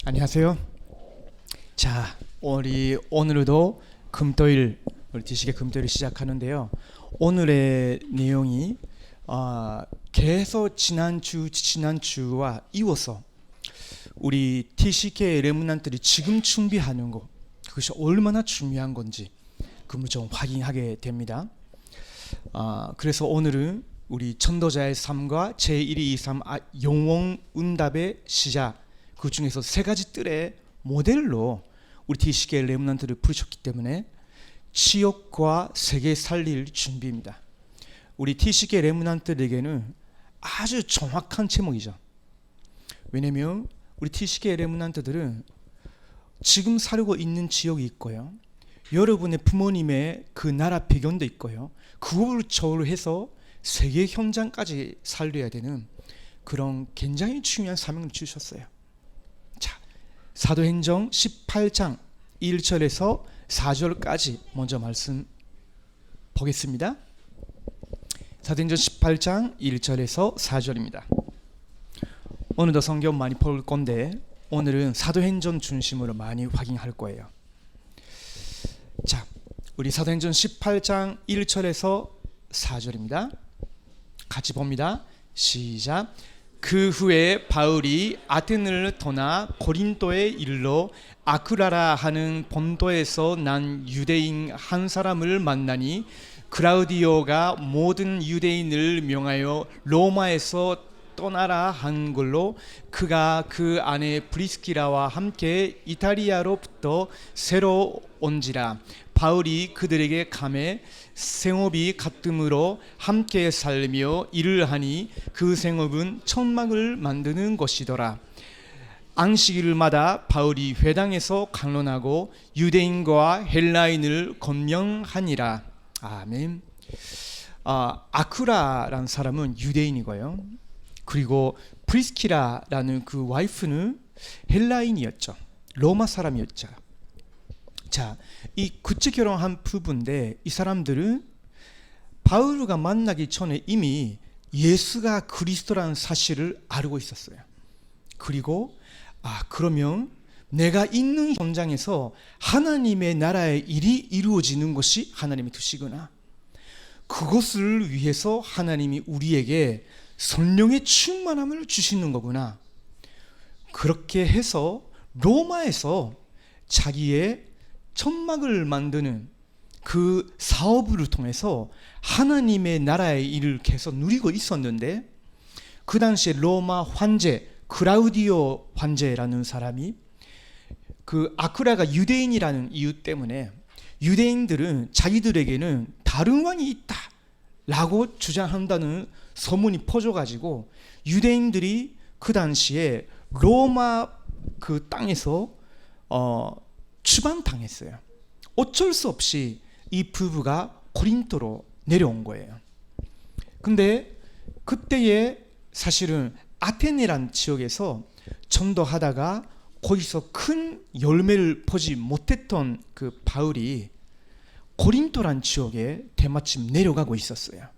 안녕하세요. 자, 오늘도 금토일, 우리 지식의 금토일을 시작하는데요. 오늘의 내용이 계속 지난주와 이어서 우리 TCK 레문난트들이 지금 준비하는 것, 그것이 얼마나 중요한 건지 그걸 좀 확인하게 됩니다. 그래서 오늘은 우리 전도자의 삶과 제123 영웅응답의 시작, 그 중에서 세 가지 뜰의 모델로 우리 TCK 레문난트를 부르셨기 때문에 지역과 세계 살릴 준비입니다. 우리 TCK 레문난트들에게는 아주 정확한 제목이죠. 왜냐하면 우리 TCK 레문난트들은 지금 살고 있는 지역이 있고요, 여러분의 부모님의 그 나라 배경도 있고요, 그걸 저울해서 세계 현장까지 살려야 되는 그런 굉장히 중요한 사명을 주셨어요. 자, 사도행전 18장 1절에서 4절까지 먼저 말씀 보겠습니다. 사도행전 18장 1절에서 4절입니다. 오늘도 성경 많이 볼 건데 오늘은 사도행전 중심으로 많이 확인할 거예요. 자, 우리 사도행전 18장 1절에서 4절입니다. 같이 봅니다. 시작. 그 후에 바울이 아테네를 떠나 고린도에 이르러 아크라라 하는 본도에서 난 유대인 한 사람을 만나니 클라우디오가 모든 유대인을 명하여 로마에서 떠나라 한 걸로 그가 그 아내 브리스키라와 함께 이탈리아로부터 새로 온지라. 바울이 그들에게 감해 생업이 같음으로 함께 살며 일을 하니 그 생업은 천막을 만드는 것이더라. 안식일마다 바울이 회당에서 강론하고 유대인과 헬라인을 권명하니라. 아멘. 아쿠라라는 사람은 유대인이고요, 그리고 프리스키라라는 그 와이프는 헬라인이었죠. 로마 사람이었죠. 자, 이 구체 결혼한 부부인데 이 사람들은 바울과 만나기 전에 이미 예수가 그리스도라는 사실을 알고 있었어요. 그리고 그러면 내가 있는 현장에서 하나님의 나라의 일이 이루어지는 것이 하나님의 뜻이구나, 그것을 위해서 하나님이 우리에게 성령의 충만함을 주시는 거구나, 그렇게 해서 로마에서 자기의 천막을 만드는 그 사업을 통해서 하나님의 나라의 일을 계속 누리고 있었는데, 그 당시에 로마 황제 클라우디오 황제라는 사람이 그 아크라가 유대인이라는 이유 때문에 유대인들은 자기들에게는 다른 왕이 있다 라고 주장한다는 소문이 퍼져가지고 유대인들이 그 당시에 로마 그 땅에서 추방당했어요. 어쩔 수 없이 이 부부가 고린도로 내려온 거예요. 근데 그때에 사실은 아테네란 지역에서 전도하다가 거기서 큰 열매를 보지 못했던 그 바울이 고린도란 지역에 때마침 내려가고 있었어요.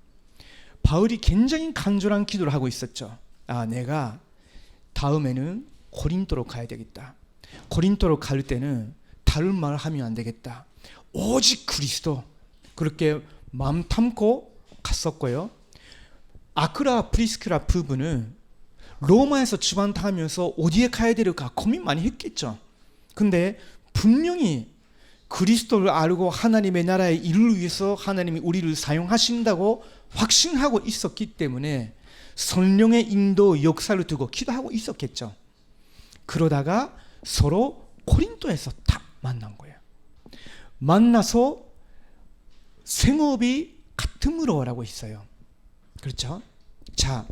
바울이 굉장히 간절한 기도를 하고 있었죠. 내가 다음에는 고린도로 가야 되겠다. 고린도로 갈 때는 다른 말을 하면 안 되겠다. 오직 그리스도. 그렇게 마음 담고 갔었고요. 아크라 프리스키라 부부는 로마에서 추방당하면서 어디에 가야 될까 고민 많이 했겠죠. 근데 분명히 그리스도를 알고 하나님의 나라의 일을 위해서 하나님이 우리를 사용하신다고 확신하고 있었기 때문에 성령의 인도 역사를 두고 기도하고 있었겠죠. 그러다가 서로 고린도에서 딱 만난 거예요. 만나서 생업이 같음으로라고 있어요. 그렇죠? 자,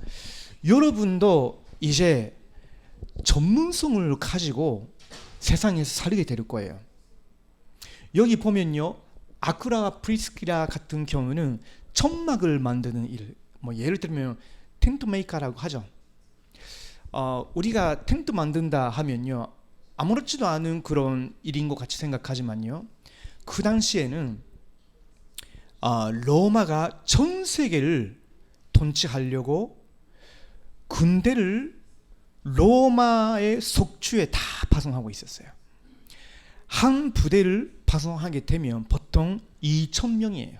여러분도 이제 전문성을 가지고 세상에서 살게 될 거예요. 여기 보면요, 아크라와 프리스키라 같은 경우는 천막을 만드는 일, 예를 들면 텐트 메이커라고 하죠. 우리가 텐트 만든다 하면요, 아무렇지도 않은 그런 일인 것 같이 생각하지만요, 그 당시에는 로마가 전 세계를 통치하려고 군대를 로마의 속주에 다 파송하고 있었어요. 한 부대를 파송하게 되면 보통 2,000명이에요.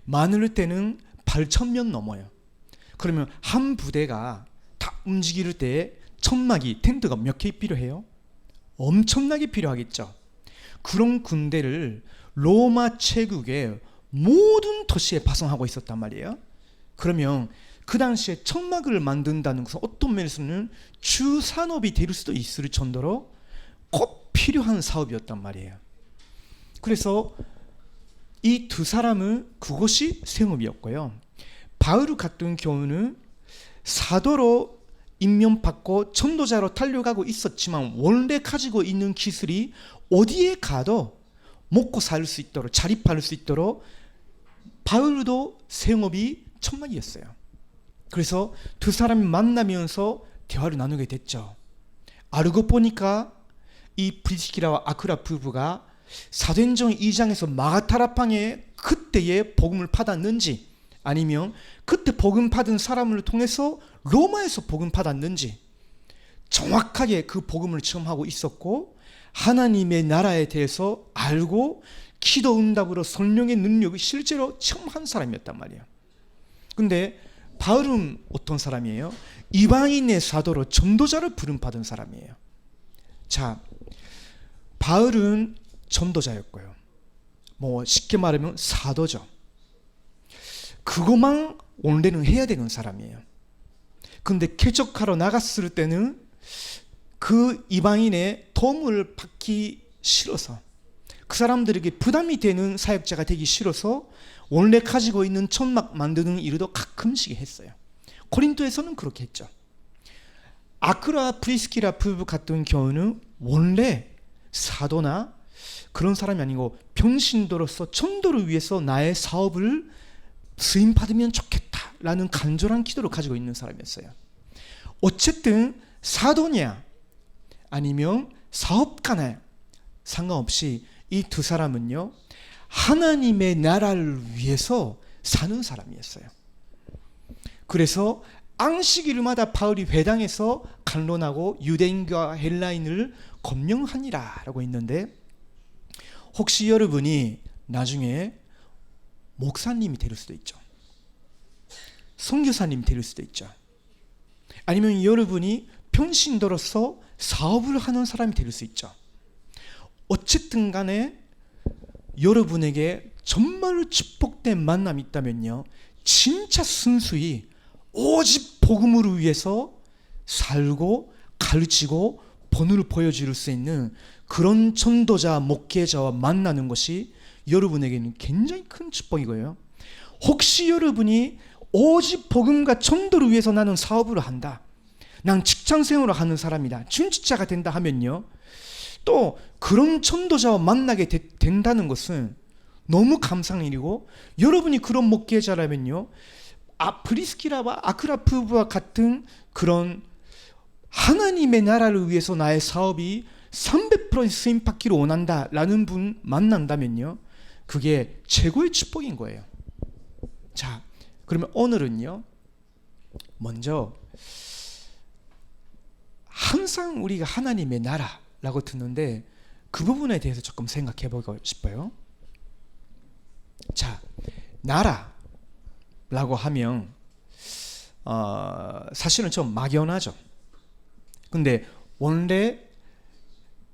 많을 때는 8,000명 넘어요. 그러면 한 부대가 다 움직일 때 천막이, 텐트가 몇 개 필요해요? 엄청나게 필요하겠죠. 그런 군대를 로마 제국의 모든 도시에 파송하고 있었단 말이에요. 그러면 그 당시에 천막을 만든다는 것은 어떤 면에서는 주 산업이 될 수도 있을 정도로 꼭 필요한 사업이었단 말이에요. 그래서 이 두 사람은 그것이 생업이었고요. 바울 같은 경우는 사도로 임명받고 전도자로 달려가고 있었지만 원래 가지고 있는 기술이 어디에 가도 먹고 살 수 있도록, 자립할 수 있도록 바울도 생업이 천막이었어요. 그래서 두 사람이 만나면서 대화를 나누게 됐죠. 알고 보니까 이 프리스키라와 아크라 부부가 사도행전 2장에서 마가다락방에 그때의 복음을 받았는지, 아니면 그때 복음 받은 사람을 통해서 로마에서 복음 받았는지 정확하게 그 복음을 체험하고 있었고, 하나님의 나라에 대해서 알고 기도 응답으로 성령의 능력을 실제로 체험한 사람이었단 말이에요. 근데 바울은 어떤 사람이에요? 이방인의 사도로 전도자를 부름받은 사람이에요. 자, 바울은 전도자였고요. 뭐 쉽게 말하면 사도죠. 그것만 원래는 해야 되는 사람이에요. 근데 개척하러 나갔을 때는 그 이방인의 도움을 받기 싫어서, 그 사람들에게 부담이 되는 사역자가 되기 싫어서 원래 가지고 있는 천막 만드는 일도 가끔씩 했어요. 고린도에서는 그렇게 했죠. 아크라 프리스키라 부부 같은 경우는 원래 사도나 그런 사람이 아니고 평신도로서 전도를 위해서 나의 사업을 수임받으면 좋겠다라는 간절한 기도를 가지고 있는 사람이었어요. 어쨌든 사도냐 아니면 사업가냐 상관없이 이 두 사람은요, 하나님의 나라를 위해서 사는 사람이었어요. 그래서 안식일마다 바울이 회당에서 간론하고 유대인과 헬라인을 검령하니라 라고 있는데, 혹시 여러분이 나중에 목사님이 될 수도 있죠. 선교사님이 될 수도 있죠. 아니면 여러분이 평신도로서 사업을 하는 사람이 될 수 있죠. 어쨌든 간에 여러분에게 정말로 축복된 만남이 있다면요, 진짜 순수히 오직 복음을 위해서 살고 가르치고 본을 보여줄 수 있는 그런 전도자, 목회자와 만나는 것이 여러분에게는 굉장히 큰 축복이고요. 혹시 여러분이 오직 복음과 전도를 위해서 나는 사업을 한다, 난 직장생활을 하는 사람이다, 준직자가 된다 하면요, 또 그런 전도자와 만나게 된다는 것은 너무 감사한 일이고, 여러분이 그런 목회자라면요, 프리스키라와 아크라 부부와 같은 그런 하나님의 나라를 위해서 나의 사업이 300% 수임받기를 원한다라는 분 만난다면요, 그게 최고의 축복인 거예요. 자, 그러면 오늘은요, 먼저 항상 우리가 하나님의 나라라고 듣는데 그 부분에 대해서 조금 생각해 보고 싶어요. 자, 나라라고 하면 사실은 좀 막연하죠. 근데 원래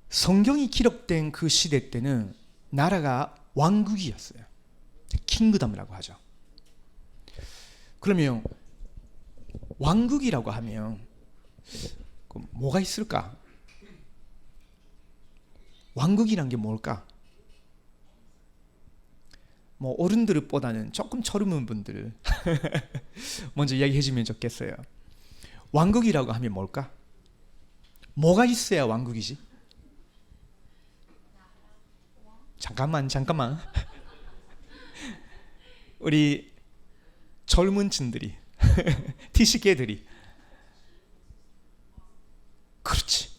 성경이 기록된 그 시대 때는 나라가 왕국이었어요. 킹그덤이라고 하죠. 그러면 왕국이라고 하면 뭐가 있을까? 왕국이란 게 뭘까? 뭐 어른들보다는 조금 젊은 분들 먼저 이야기해 주면 좋겠어요. 왕국이라고 하면 뭘까? 뭐가 있어야 왕국이지? 잠깐만 우리 젊은 층들이 티시계들이, 그렇지,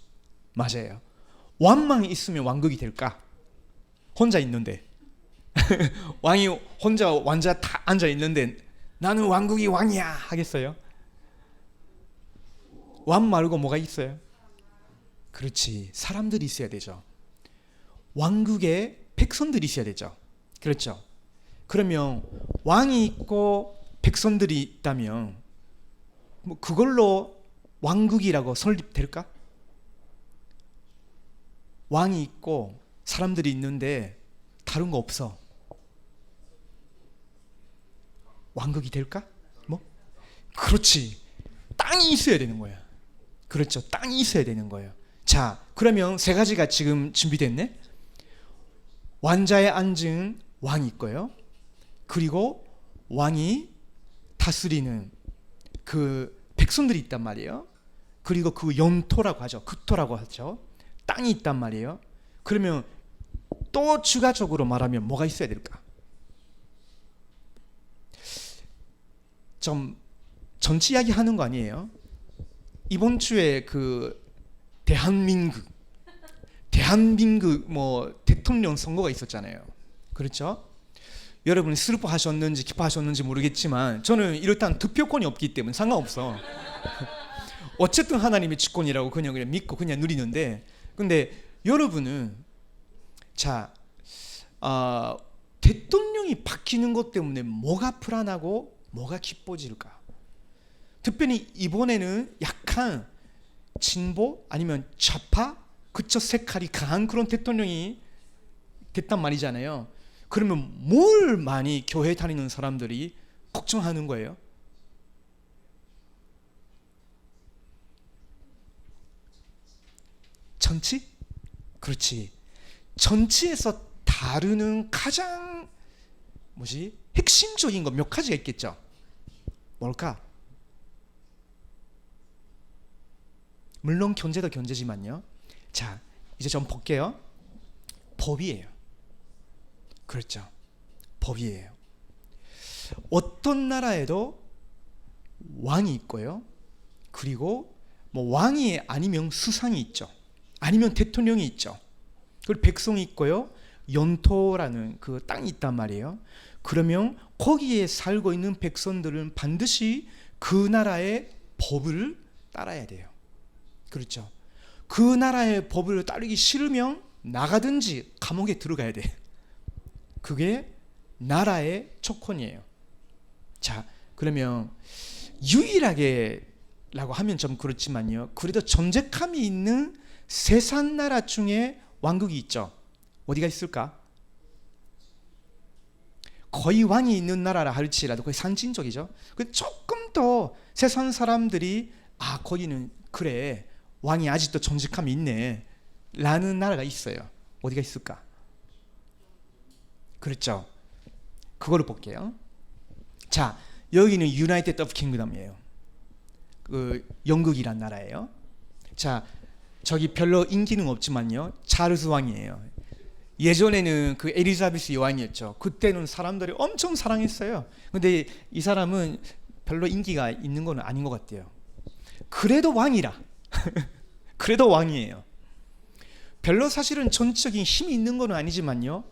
맞아요. 왕만 있으면 왕국이 될까? 혼자 있는데 왕이 혼자 완자 다 앉아 있는데 나는 왕국이 왕이야 하겠어요? 왕 말고 뭐가 있어요? 그렇지. 사람들이 있어야 되죠. 왕국에 백성들이 있어야 되죠. 그렇죠. 그러면 왕이 있고 백성들이 있다면 뭐 그걸로 왕국이라고 설립될까? 왕이 있고 사람들이 있는데 다른 거 없어. 왕국이 될까? 뭐? 그렇지. 땅이 있어야 되는 거야. 그렇죠. 땅이 있어야 되는 거예요. 자, 그러면 세 가지가 지금 준비됐네. 왕자에 앉은 왕이 있고요. 그리고 왕이 다스리는 그 백성들이 있단 말이에요. 그리고 그 영토라고 하죠. 국토라고 하죠. 땅이 있단 말이에요. 그러면 또 추가적으로 말하면 뭐가 있어야 될까? 좀 정치 이야기 하는 거 아니에요? 이번 주에 그 대한민국 뭐 대통령 선거가 있었잖아요. 그렇죠? 여러분 슬퍼하셨는지 기뻐하셨는지 모르겠지만 저는 일단 투표권이 없기 때문에 상관없어. 어쨌든 하나님의 주권이라고 그냥 믿고 그냥 누리는데, 근데 여러분은 자 대통령이 바뀌는 것 때문에 뭐가 불안하고 뭐가 기뻐질까? 특별히 이번에는 약간 진보 아니면 좌파 그쪽 색깔이 강한 그런 대통령이 됐단 말이잖아요. 그러면 뭘 많이 교회 다니는 사람들이 걱정하는 거예요? 정치? 그렇지. 정치에서 다루는 가장 핵심적인 거 몇 가지가 있겠죠. 뭘까? 물론 경제도 경제지만요. 자, 이제 좀 볼게요. 법이에요. 그렇죠. 법이에요. 어떤 나라에도 왕이 있고요. 그리고 뭐 왕이 아니면 수상이 있죠. 아니면 대통령이 있죠. 그리고 백성이 있고요. 영토라는 그 땅이 있단 말이에요. 그러면 거기에 살고 있는 백성들은 반드시 그 나라의 법을 따라야 돼요. 그렇죠. 그 나라의 법을 따르기 싫으면 나가든지 감옥에 들어가야 돼. 그게 나라의 조건이에요. 자, 그러면 유일하게 라고 하면 좀 그렇지만요. 그래도 존재감이 있는 세상 나라 중에 왕국이 있죠. 어디가 있을까? 거의 왕이 있는 나라라 할지라도 거의 상징적이죠. 조금 더 세상 사람들이 거기는 그래 왕이 아직도 존재감이 있네 라는 나라가 있어요. 어디가 있을까? 그렇죠. 그거를 볼게요. 자, 여기는 유나이티드 오브 킹덤이에요. 그 영국이란 나라예요. 자, 저기 별로 인기는 없지만요. 찰스 왕이에요. 예전에는 그 엘리자베스 여왕이었죠. 그때는 사람들이 엄청 사랑했어요. 근데 이 사람은 별로 인기가 있는 건 아닌 것 같아요. 그래도 왕이라. 그래도 왕이에요. 별로 사실은 정치적인 힘이 있는 건 아니지만요.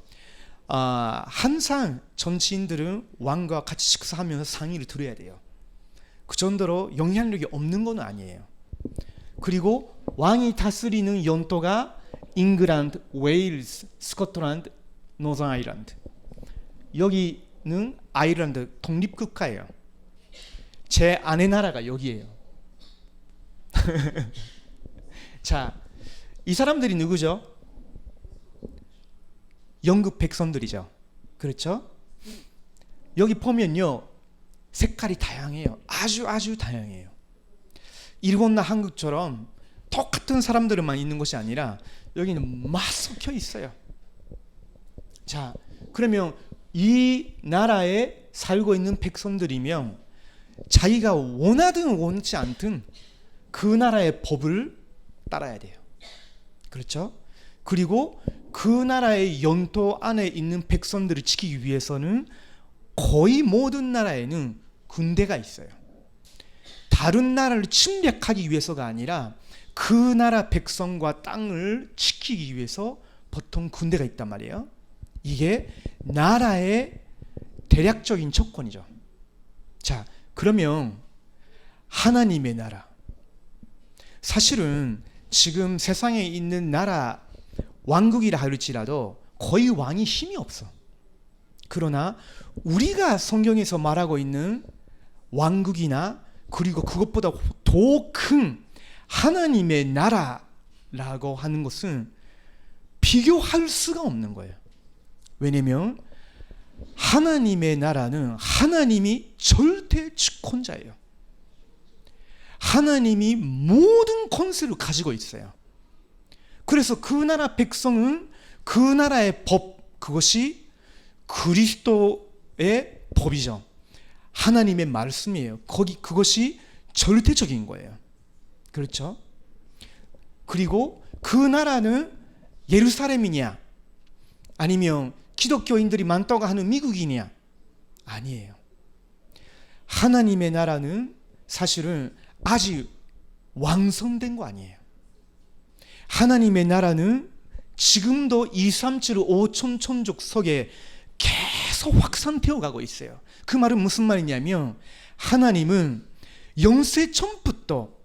항상 정치인들은 왕과 같이 식사하면서 상의를 들어야 돼요. 그 정도로 영향력이 없는 건 아니에요. 그리고 왕이 다스리는 영토가 잉글랜드, 웨일스, 스코틀랜드, 노선 아일랜드. 여기는 아일랜드 독립국가예요. 제 아내 나라가 여기예요. 자, 이 사람들이 누구죠? 영국 백성들이죠. 그렇죠? 여기 보면요, 색깔이 다양해요. 아주 다양해요. 일본나 한국처럼 똑같은 사람들만 있는 것이 아니라 여기는 막 섞여 있어요. 자, 그러면 이 나라에 살고 있는 백성들이면 자기가 원하든 원치 않든 그 나라의 법을 따라야 돼요. 그렇죠? 그리고 그 나라의 영토 안에 있는 백성들을 지키기 위해서는 거의 모든 나라에는 군대가 있어요. 다른 나라를 침략하기 위해서가 아니라 그 나라 백성과 땅을 지키기 위해서 보통 군대가 있단 말이에요. 이게 나라의 대략적인 조건이죠. 자, 그러면 하나님의 나라, 사실은 지금 세상에 있는 나라 왕국이라 할지라도 거의 왕이 힘이 없어. 그러나 우리가 성경에서 말하고 있는 왕국이나 그리고 그것보다 더 큰 하나님의 나라라고 하는 것은 비교할 수가 없는 거예요. 왜냐하면 하나님의 나라는 하나님이 절대 주권자예요. 하나님이 모든 권세를 가지고 있어요. 그래서 그 나라 백성은 그 나라의 법, 그것이 그리스도의 법이죠. 하나님의 말씀이에요. 그것이 절대적인 거예요. 그렇죠? 그리고 그 나라는 예루살렘이냐 아니면 기독교인들이 많다고 하는 미국이냐? 아니에요. 하나님의 나라는 사실은 아직 완성된 거 아니에요. 하나님의 나라는 지금도 237 5천 천족 속에 계속 확산되어 가고 있어요. 그 말은 무슨 말이냐면 하나님은 영세 전부터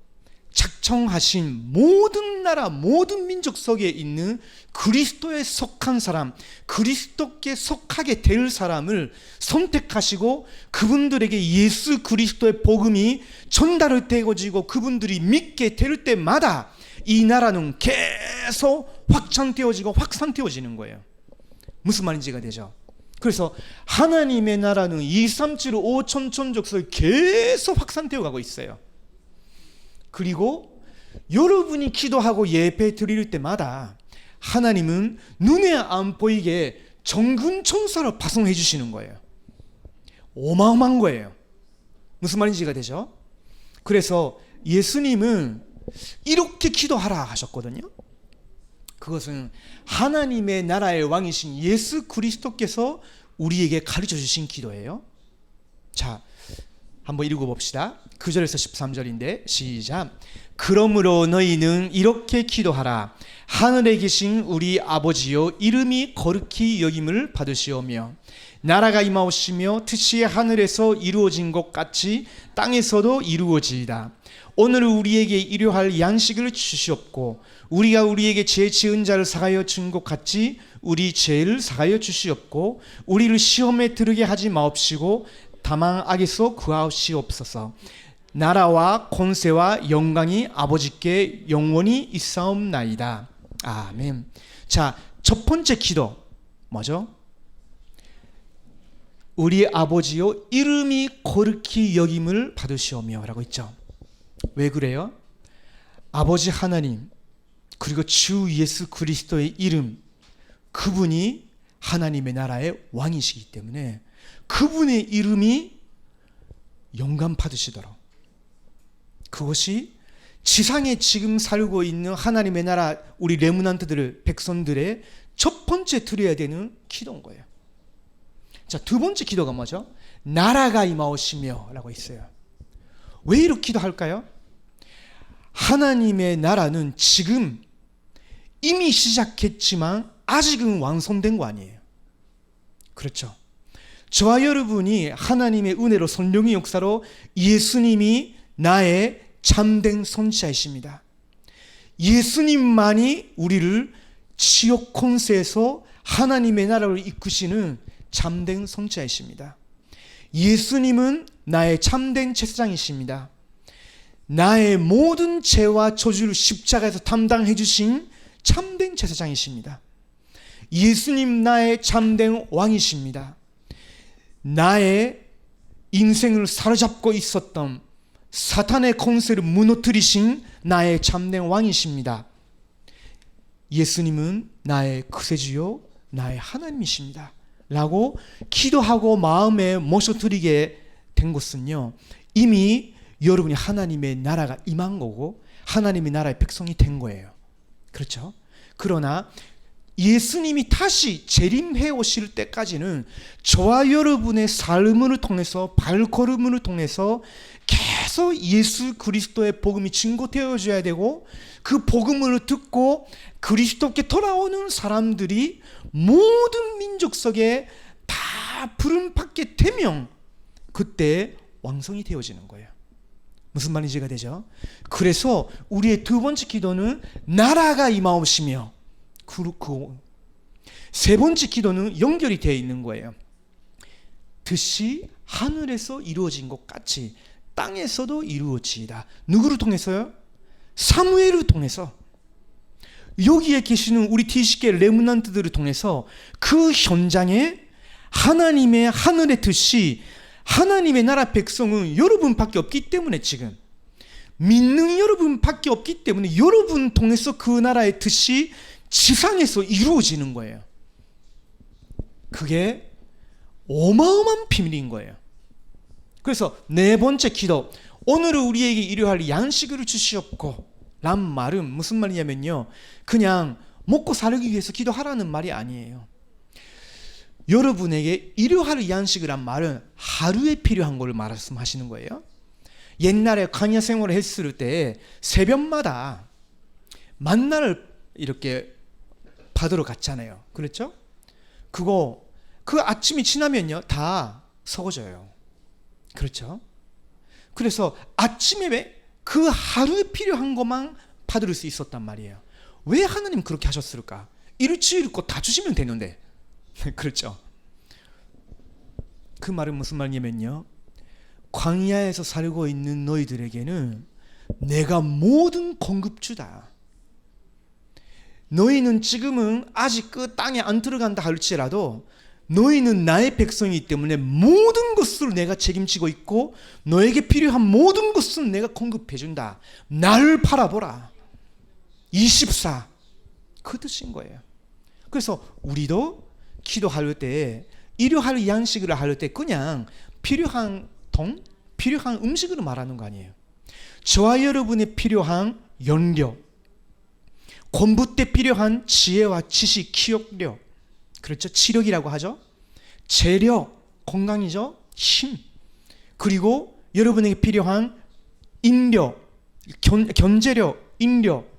작정하신 모든 나라 모든 민족 속에 있는 그리스도에 속한 사람, 그리스도께 속하게 될 사람을 선택하시고 그분들에게 예수 그리스도의 복음이 전달을 되어지고 그분들이 믿게 될 때마다 이 나라는 계속 확산되어지는 거예요. 무슨 말인지가 되죠? 그래서 하나님의 나라는 237 5천 천족 속에 계속 확산되어 가고 있어요. 그리고 여러분이 기도하고 예배 드릴 때마다 하나님은 눈에 안 보이게 정군 천사를 파송해 주시는 거예요. 어마어마한 거예요. 무슨 말인지가 되죠? 그래서 예수님은 이렇게 기도하라 하셨거든요. 그것은 하나님의 나라의 왕이신 예수 그리스도께서 우리에게 가르쳐 주신 기도예요. 자, 한번 읽어봅시다. 9절에서 13절인데 시작. 그러므로 너희는 이렇게 기도하라. 하늘에 계신 우리 아버지여, 이름이 거룩히 여김을 받으시오며 나라가 임하오시며 뜻이 하늘에서 이루어진 것 같이 땅에서도 이루어지이다. 오늘 우리에게 일용할 양식을 주시옵고 우리가 우리에게 죄 지은 자를 사하여 준 것 같이 우리 죄를 사하여 주시옵고 우리를 시험에 들게 하지 마옵시고 다만 악에서 구하시옵소서. 나라와 권세와 영광이 아버지께 영원히 있사옵나이다. 아멘. 자, 첫 번째 기도 뭐죠? 우리 아버지요 이름이 거룩히 여김을 받으시오며 라고 있죠. 왜 그래요? 아버지 하나님 그리고 주 예수 그리스도의 이름, 그분이 하나님의 나라의 왕이시기 때문에 그분의 이름이 영광 받으시도록, 그것이 지상에 지금 살고 있는 하나님의 나라 우리 레므난트들 백성들의 첫 번째 드려야 되는 기도인 거예요. 자, 두 번째 기도가 뭐죠? 나라가 임하오시며 라고 있어요. 왜 이렇게 기도할까요? 하나님의 나라는 지금 이미 시작했지만 아직은 완성된 거 아니에요. 그렇죠? 저와 여러분이 하나님의 은혜로 성령의 역사로 예수님이 나의 참된 선지자이십니다. 예수님만이 우리를 지옥 권세에서 하나님의 나라를 이끄시는 참된 선지자이십니다. 예수님은 나의 참된 제사장이십니다. 나의 모든 죄와 저주를 십자가에서 담당해 주신 참된 제사장이십니다. 예수님 나의 참된 왕이십니다. 나의 인생을 사로잡고 있었던 사탄의 권세를 무너뜨리신 나의 참된 왕이십니다. 예수님은 나의 구세주요 나의 하나님이십니다 라고 기도하고 마음에 모셔드리게 된 것은요, 이미 여러분이 하나님의 나라가 임한 거고 하나님의 나라의 백성이 된 거예요. 그렇죠? 그러나 예수님이 다시 재림해 오실 때까지는 저와 여러분의 삶을 통해서, 발걸음을 통해서 계속 예수 그리스도의 복음이 증거되어져야 되고, 그 복음을 듣고 그리스도께 돌아오는 사람들이 모든 민족 속에 다 부름받게 되면 그때 왕성이 되어지는 거예요. 무슨 말인지가 되죠? 그래서 우리의 두 번째 기도는 나라가 임하옵시며, 그렇고 세 번째 기도는 연결이 되어 있는 거예요. 뜻이 하늘에서 이루어진 것 같이 땅에서도 이루어지이다. 누구를 통해서요? 사무엘을 통해서. 여기에 계시는 우리 T10개 레므넌트들을 통해서 그 현장에 하나님의 하늘의 뜻이, 하나님의 나라 백성은 여러분밖에 없기 때문에, 지금 믿는 여러분밖에 없기 때문에 여러분 통해서 그 나라의 뜻이 지상에서 이루어지는 거예요. 그게 어마어마한 비밀인 거예요. 그래서 네 번째 기도, 오늘은 우리에게 일용할 양식을 주시옵고 란 말은 무슨 말이냐면요, 그냥 먹고 살기 위해서 기도하라는 말이 아니에요. 여러분에게 일용할 양식이란 말은 하루에 필요한 걸 말씀하시는 거예요. 옛날에 광야 생활을 했을 때 새벽마다 만나를 이렇게 받으러 갔잖아요. 그렇죠? 그 아침이 지나면요 다 썩어져요. 그렇죠? 그래서 아침에 그 하루에 필요한 것만 받을 수 있었단 말이에요. 왜 하나님 그렇게 하셨을까? 일주일 거 다 주시면 되는데. 그렇죠? 그 말은 무슨 말이냐면요, 광야에서 살고 있는 너희들에게는 내가 모든 공급주다. 너희는 지금은 아직 그 땅에 안 들어간다 할지라도 너희는 나의 백성이기 때문에 모든 것을 내가 책임지고 있고 너에게 필요한 모든 것은 내가 공급해 준다. 나를 바라보라. 24, 그 뜻인 거예요. 그래서 우리도 기도할 때, 일용할 양식을 할 때 그냥 필요한 돈, 필요한 음식으로 말하는 거 아니에요. 저와 여러분의 필요한 연료, 공부 때 필요한 지혜와 지식, 기억력, 그렇죠? 치력이라고 하죠. 재력, 건강이죠. 힘. 그리고 여러분에게 필요한 인력, 견제력, 인력,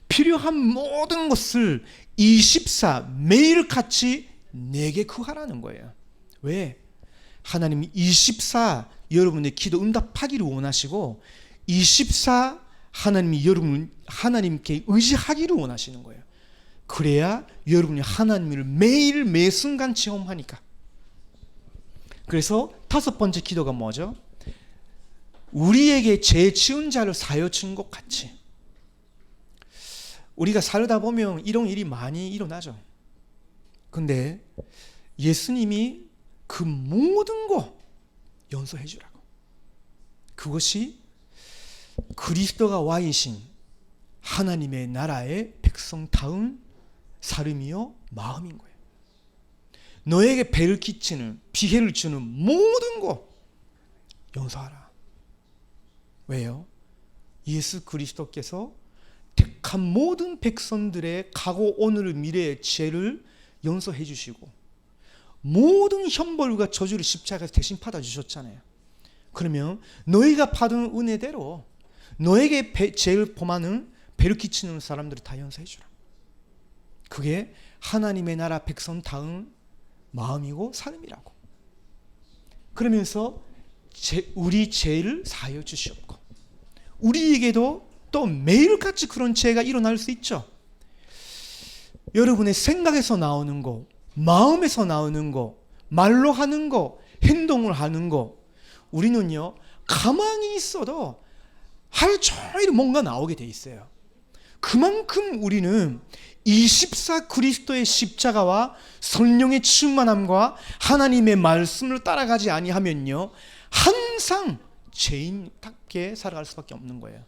필요한 모든 것을 24 매일같이 내게 구하라는 거예요. 왜? 하나님이 24 여러분의 기도 응답하기를 원하시고 24 하나님이 여러분을 하나님께 의지하기를 원하시는 거예요. 그래야 여러분이 하나님을 매일 매 순간 체험하니까. 그래서 다섯 번째 기도가 뭐죠? 우리에게 죄 지은 자를 사여 준 것 같이. 우리가 살다 보면 이런 일이 많이 일어나죠. 근데 예수님이 그 모든 거 용서해 주라고. 그것이 그리스도가 와이신 하나님의 나라의 백성다운 삶이요 마음인 거예요. 너에게 배를 끼치는, 피해를 주는 모든 거 용서하라. 왜요? 예수 그리스도께서 택한 모든 백성들의 과거, 오늘, 미래의 죄를 용서해 주시고 모든 형벌과 저주를 십자가에서 대신 받아주셨잖아요. 그러면 너희가 받은 은혜대로 너에게 죄를 범하는, 배를 끼치는 사람들을 다 용서해 주라. 그게 하나님의 나라 백성다운 마음이고 삶이라고. 그러면서 우리 죄를 사하여 주시옵고, 우리에게도 또 매일같이 그런 죄가 일어날 수 있죠. 여러분의 생각에서 나오는 거, 마음에서 나오는 거, 말로 하는 거, 행동을 하는 거, 우리는요 가만히 있어도 하루 종일 뭔가 나오게 돼 있어요. 그만큼 우리는 24 그리스도의 십자가와 성령의 충만함과 하나님의 말씀을 따라가지 아니하면요 항상 죄인답게 살아갈 수밖에 없는 거예요.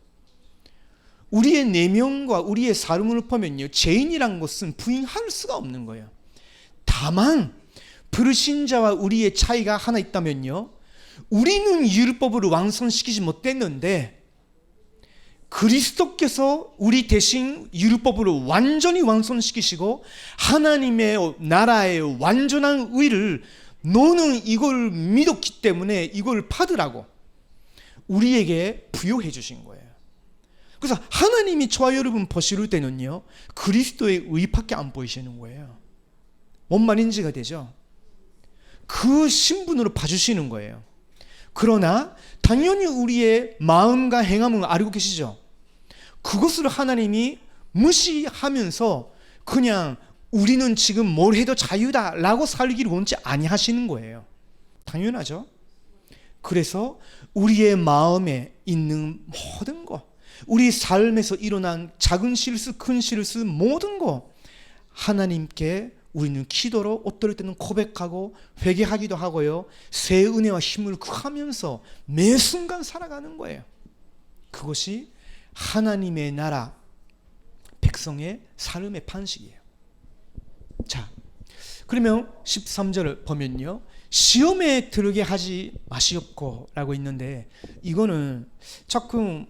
우리의 내면과 우리의 삶을 보면요 죄인이란 것은 부인할 수가 없는 거예요. 다만 불신자와 우리의 차이가 하나 있다면요, 우리는 율법을 완성시키지 못했는데 그리스도께서 우리 대신 율법을 완전히 완성시키시고 하나님의 나라의 완전한 의를 너는 이걸 믿었기 때문에 이걸 받으라고 우리에게 부여해 주신 거예요. 그래서 하나님이 저와 여러분 보실 때는요 그리스도의 의밖에 안 보이시는 거예요. 뭔 말인지가 되죠? 그 신분으로 봐주시는 거예요. 그러나 당연히 우리의 마음과 행함은 알고 계시죠? 그것을 하나님이 무시하면서 그냥 우리는 지금 뭘 해도 자유다라고 살기를 원치 아니하시는 거예요. 당연하죠. 그래서 우리의 마음에 있는 모든 것, 우리 삶에서 일어난 작은 실수, 큰 실수, 모든 것 하나님께 우리는 기도로 어떨 때는 고백하고 회개하기도 하고요. 새 은혜와 힘을 구하면서 매 순간 살아가는 거예요. 그것이 하나님의 나라 백성의 삶의 방식이에요. 자, 그러면 13절을 보면요. 시험에 들게 하지 마시옵고 라고 있는데 이거는 조금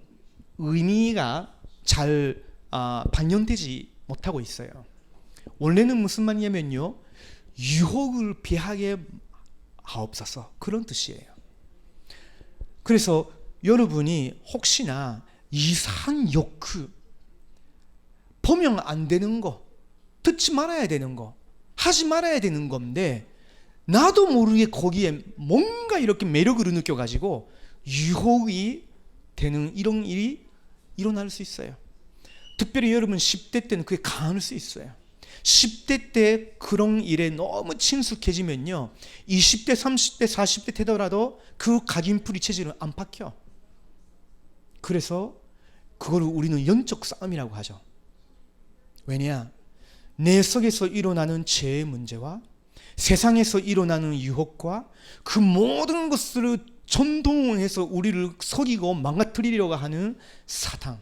의미가 잘 반영되지 못하고 있어요. 원래는 무슨 말이냐면요. 유혹을 피하게 하옵소서 그런 뜻이에요. 그래서 여러분이 혹시나 이상한 욕구, 보면 안 되는 거, 듣지 말아야 되는 거, 하지 말아야 되는 건데 나도 모르게 거기에 뭔가 이렇게 매력을 느껴가지고 유혹이 되는 이런 일이 일어날 수 있어요. 특별히 여러분 10대 때는 그게 강할 수 있어요. 10대 때 그런 일에 너무 친숙해지면요 20대, 30대, 40대 되더라도 그 각인풀이 체질은 안 박혀. 그래서 그걸 우리는 영적 싸움이라고 하죠. 왜냐? 내 속에서 일어나는 죄의 문제와 세상에서 일어나는 유혹과 그 모든 것을 전동해서 우리를 속이고 망가뜨리려고 하는 사탄,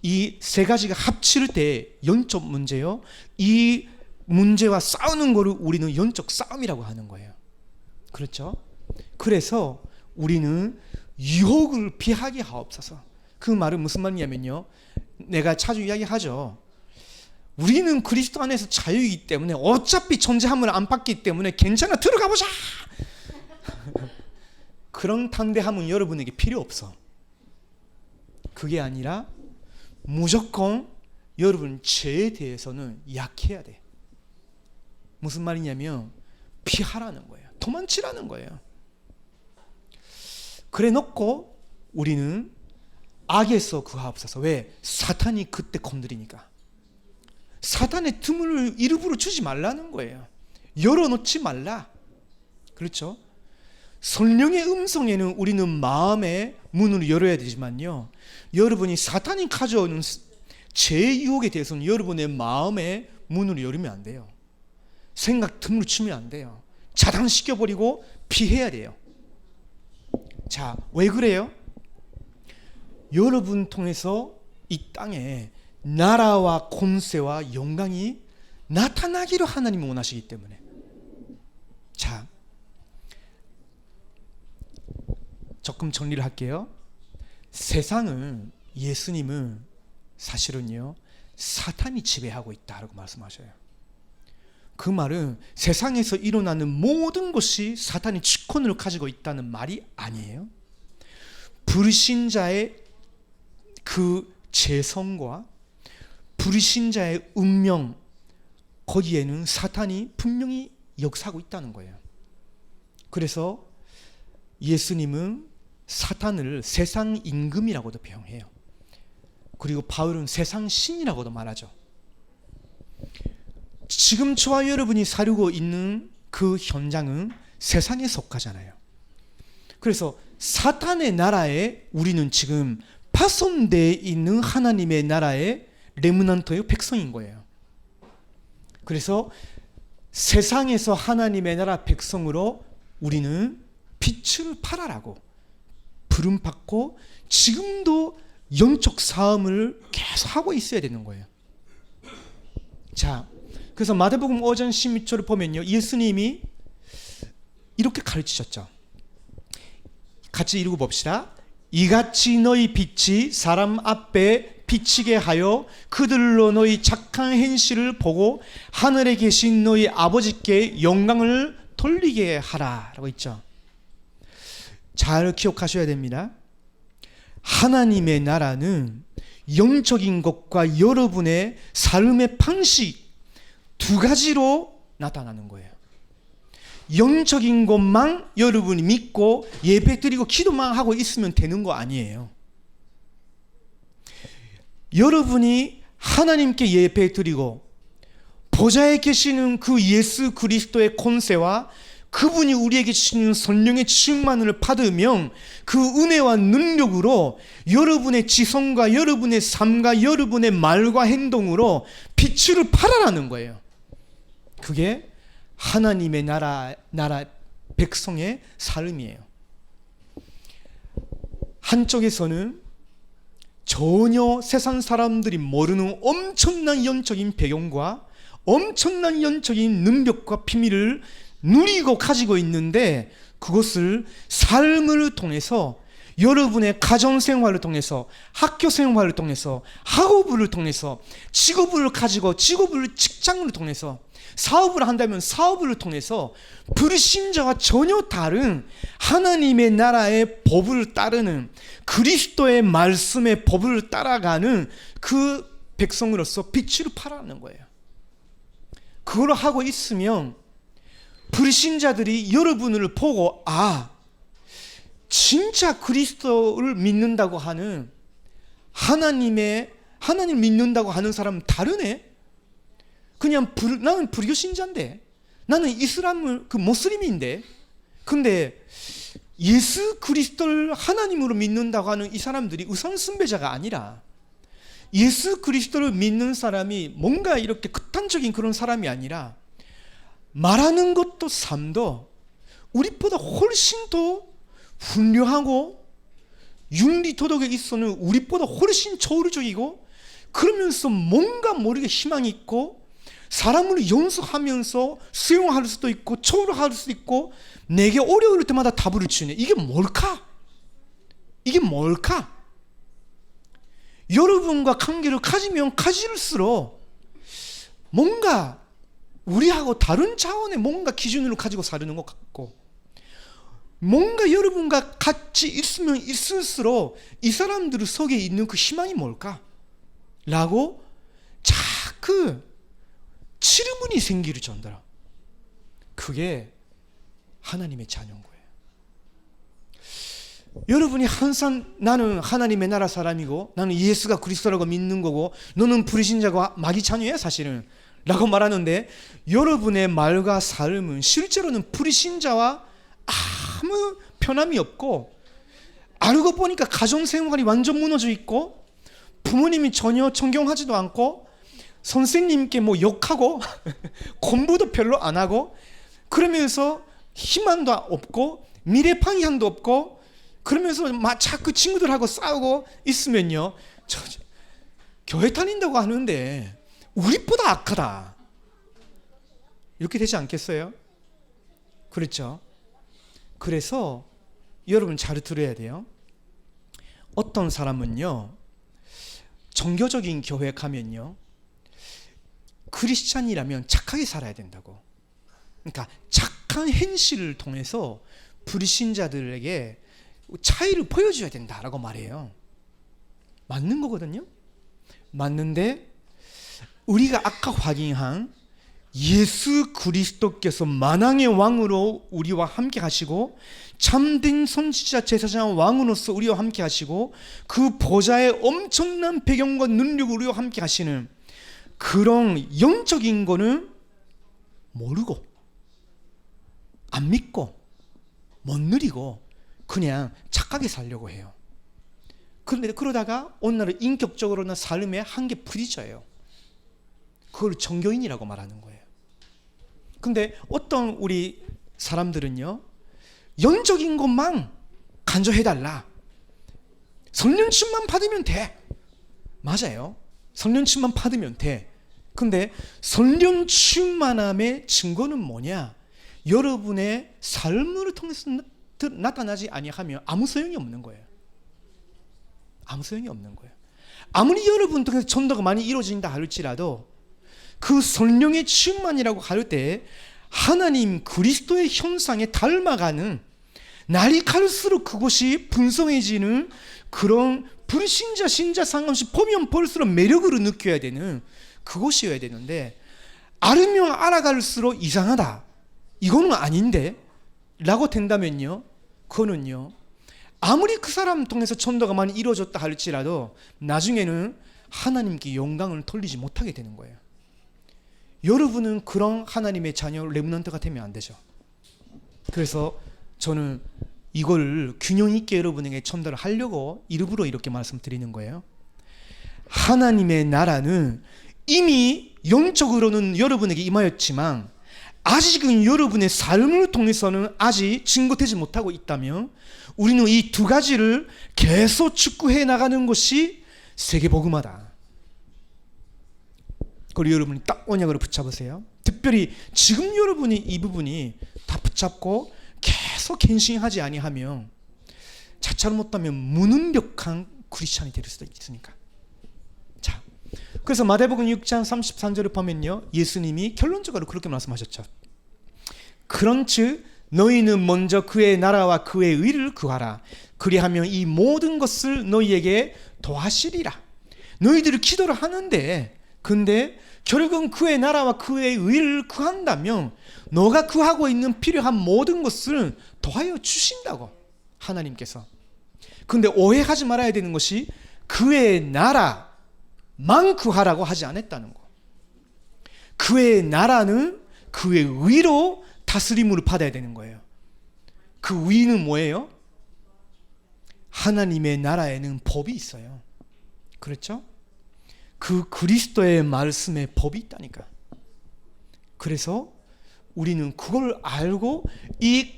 이 세 가지가 합칠 때 영적 문제요, 이 문제와 싸우는 것을 우리는 영적 싸움이라고 하는 거예요. 그렇죠? 그래서 우리는 유혹을 피하게 하옵소서. 그 말은 무슨 말이냐면요, 내가 자주 이야기하죠. 우리는 그리스도 안에서 자유이기 때문에 어차피 존재함을 안 받기 때문에 괜찮아, 들어가 보자. 그런 담대함은 여러분에게 필요 없어. 그게 아니라 무조건 여러분 죄에 대해서는 약해야 돼. 무슨 말이냐면 피하라는 거예요. 도망치라는 거예요. 그래 놓고 우리는 악에서 구하옵소서. 왜? 사탄이 그때 건드리니까. 사탄의 틈을 일부러 주지 말라는 거예요. 열어놓지 말라. 그렇죠? 성령의 음성에는 우리는 마음의 문을 열어야 되지만요, 여러분이 사탄이 가져오는 죄의 유혹에 대해서는 여러분의 마음의 문을 열으면 안 돼요. 생각 틈을 치면 안 돼요. 차단시켜버리고 피해야 돼요. 자, 왜 그래요? 여러분 통해서 이 땅에 나라와 권세와 영광이 나타나기를 하나님이 원하시기 때문에. 자, 조금 정리를 할게요. 세상은, 예수님은 사실은요 사탄이 지배하고 있다라고 말씀하셔요. 그 말은 세상에서 일어나는 모든 것이 사탄이 주권을 가지고 있다는 말이 아니에요. 불신자의 그 재성과 불신자의 운명, 거기에는 사탄이 분명히 역사하고 있다는 거예요. 그래서 예수님은 사탄을 세상 임금이라고도 표현해요. 그리고 바울은 세상 신이라고도 말하죠. 지금 저와 여러분이 살고 있는 그 현장은 세상에 속하잖아요. 그래서 사탄의 나라에 우리는 지금 파손되어 있는 하나님의 나라의 레므넌트의 백성인 거예요. 그래서 세상에서 하나님의 나라 백성으로 우리는 빛을 발하라고 부름받고 지금도 영적 싸움을 계속 하고 있어야 되는 거예요. 자, 그래서 마태복음 5장 16절을 보면요, 예수님이 이렇게 가르치셨죠. 같이 읽어봅시다. 이같이 너희 빛이 사람 앞에 비치게 하여 그들로 너희 착한 행실을 보고 하늘에 계신 너희 아버지께 영광을 돌리게 하라 라고 있죠. 잘 기억하셔야 됩니다. 하나님의 나라는 영적인 것과 여러분의 삶의 방식 두 가지로 나타나는 거예요. 영적인 것만 여러분이 믿고 예배 드리고 기도만 하고 있으면 되는 거 아니에요. 여러분이 하나님께 예배 드리고 보좌에 계시는 그 예수 그리스도의 권세와 그분이 우리에게 주시는 성령의 충만을 받으면 그 은혜와 능력으로 여러분의 지성과 여러분의 삶과 여러분의 말과 행동으로 빛을 발하라는 거예요. 그게 하나님의 나라 백성의 삶이에요. 한쪽에서는 전혀 세상 사람들이 모르는 엄청난 영적인 배경과 엄청난 영적인 능력과 비밀을 누리고 가지고 있는데, 그것을 삶을 통해서 여러분의 가정생활을 통해서 학교 생활을 통해서 학업을 통해서 직업을 가지고 직장을 통해서 사업을 한다면 사업을 통해서 불신자와 전혀 다른 하나님의 나라의 법을 따르는 그리스도의 말씀의 법을 따라가는 그 백성으로서 빛을 발하는 거예요. 그걸 하고 있으면 불신자들이 여러분을 보고 진짜 그리스도를 믿는다고 하는 하나님을 믿는다고 하는 사람은 다르네. 그냥 나는 불교 신자인데, 나는 모슬림인데, 근데 예수 그리스도를 하나님으로 믿는다고 하는 이 사람들이 우상숭배자가 아니라, 예수 그리스도를 믿는 사람이 뭔가 이렇게 극단적인 그런 사람이 아니라, 말하는 것도 삶도 우리보다 훨씬 더 훌륭하고 윤리 도덕에 있어서는 우리보다 훨씬 초월적이고, 그러면서 뭔가 모르게 희망이 있고 사람을 연습하면서 수용할 수도 있고 초월할 수도 있고, 내게 어려울 때마다 답을 주네. 이게 뭘까? 여러분과 관계를 가지면 가질수록 뭔가 우리하고 다른 차원의 뭔가 기준으로 가지고 사는 것 같고, 뭔가 여러분과 같이 있으면 있을수록 이 사람들 속에 있는 그 희망이 뭘까? 라고 자꾸 질문이 생기를 전더라. 그게 하나님의 자녀인 거예요. 여러분이 항상 나는 하나님의 나라 사람이고 나는 예수가 그리스도라고 믿는 거고 너는 불신자고 마귀 자녀야 사실은 라고 말하는데, 여러분의 말과 삶은 실제로는 불신자와 아무 변함이 없고, 알고 보니까 가정생활이 완전 무너져 있고, 부모님이 전혀 존경하지도 않고, 선생님께 욕하고 공부도 별로 안 하고, 그러면서 희망도 없고 미래 방향도 없고, 그러면서 자꾸 친구들하고 싸우고 있으면요, 교회 다닌다고 하는데 우리보다 악하다, 이렇게 되지 않겠어요? 그렇죠? 그래서 여러분 잘 들어야 돼요. 어떤 사람은요, 종교적인 교회 가면요, 크리스찬이라면 착하게 살아야 된다고, 그러니까 착한 행실을 통해서 불신자들에게 차이를 보여줘야 된다라고 말해요. 맞는 거거든요. 맞는데 우리가 아까 확인한 예수 그리스도께서 만왕의 왕으로 우리와 함께 하시고, 참된 선지자 제사장 왕으로서 우리와 함께 하시고, 그 보좌의 엄청난 배경과 능력으로 우리와 함께 하시는 그런 영적인 거는 모르고 안 믿고 못 누리고 그냥 착하게 살려고 해요. 그런데 그러다가 어느 날 인격적으로는 삶에 한계 부딪혀요. 그걸 종교인이라고 말하는 거예요. 근데 어떤 우리 사람들은요, 영적인 것만 간절해달라, 성령침만 받으면 돼. 맞아요. 성령침만 받으면 돼. 근데 성령 충만함의 증거는 뭐냐? 여러분의 삶을 통해서 나타나지 아니하면 아무 소용이 없는 거예요. 아무 소용이 없는 거예요. 아무리 여러분 통해서 전도가 많이 이루어진다 할지라도 그 성령의 충만이라고 할 때 하나님 그리스도의 형상에 닮아가는, 날이 갈수록 그것이 분성해지는 그런 불신자 신자 상관없이 보면 볼수록 매력으로 느껴야 되는 그것이어야 되는데, 알으면 알아갈수록 이상하다, 이거는 아닌데 라고 된다면요, 그거는요 아무리 그 사람 통해서 천도가 많이 이루어졌다 할지라도 나중에는 하나님께 영광을 돌리지 못하게 되는 거예요. 여러분은 그런 하나님의 자녀 레므넌트가 되면 안 되죠. 그래서 저는 이걸 균형 있게 여러분에게 전달을 하려고 일부러 이렇게 말씀드리는 거예요. 하나님의 나라는 이미 영적으로는 여러분에게 임하였지만 아직은 여러분의 삶을 통해서는 아직 증거되지 못하고 있다면 우리는 이 두 가지를 계속 축구해 나가는 것이 세계복음화다. 그리고 여러분이 딱 언약으로 붙잡으세요. 특별히 지금 여러분이 이 부분이 다 붙잡고 계속 갱신하지 아니하면 자칫 못하면 무능력한 크리스찬이 될 수도 있으니까. 자, 그래서 마태복음 6장 33절을 보면요, 예수님이 결론적으로 그렇게 말씀하셨죠. 그런즉 너희는 먼저 그의 나라와 그의 의를 구하라. 그리하면 이 모든 것을 너희에게 더하시리라. 너희들이 기도를 하는데 근데 결국은 그의 나라와 그의 의를 구한다면 너가 구하고 있는 필요한 모든 것을 더하여 주신다고, 하나님께서. 근데 오해하지 말아야 되는 것이 그의 나라만 구하라고 하지 않았다는 거. 그의 나라는 그의 의로 다스림을 받아야 되는 거예요. 그 의는 뭐예요? 하나님의 나라에는 법이 있어요. 그렇죠? 그 그리스도의 말씀에 법이 있다니까. 그래서 우리는 그걸 알고 이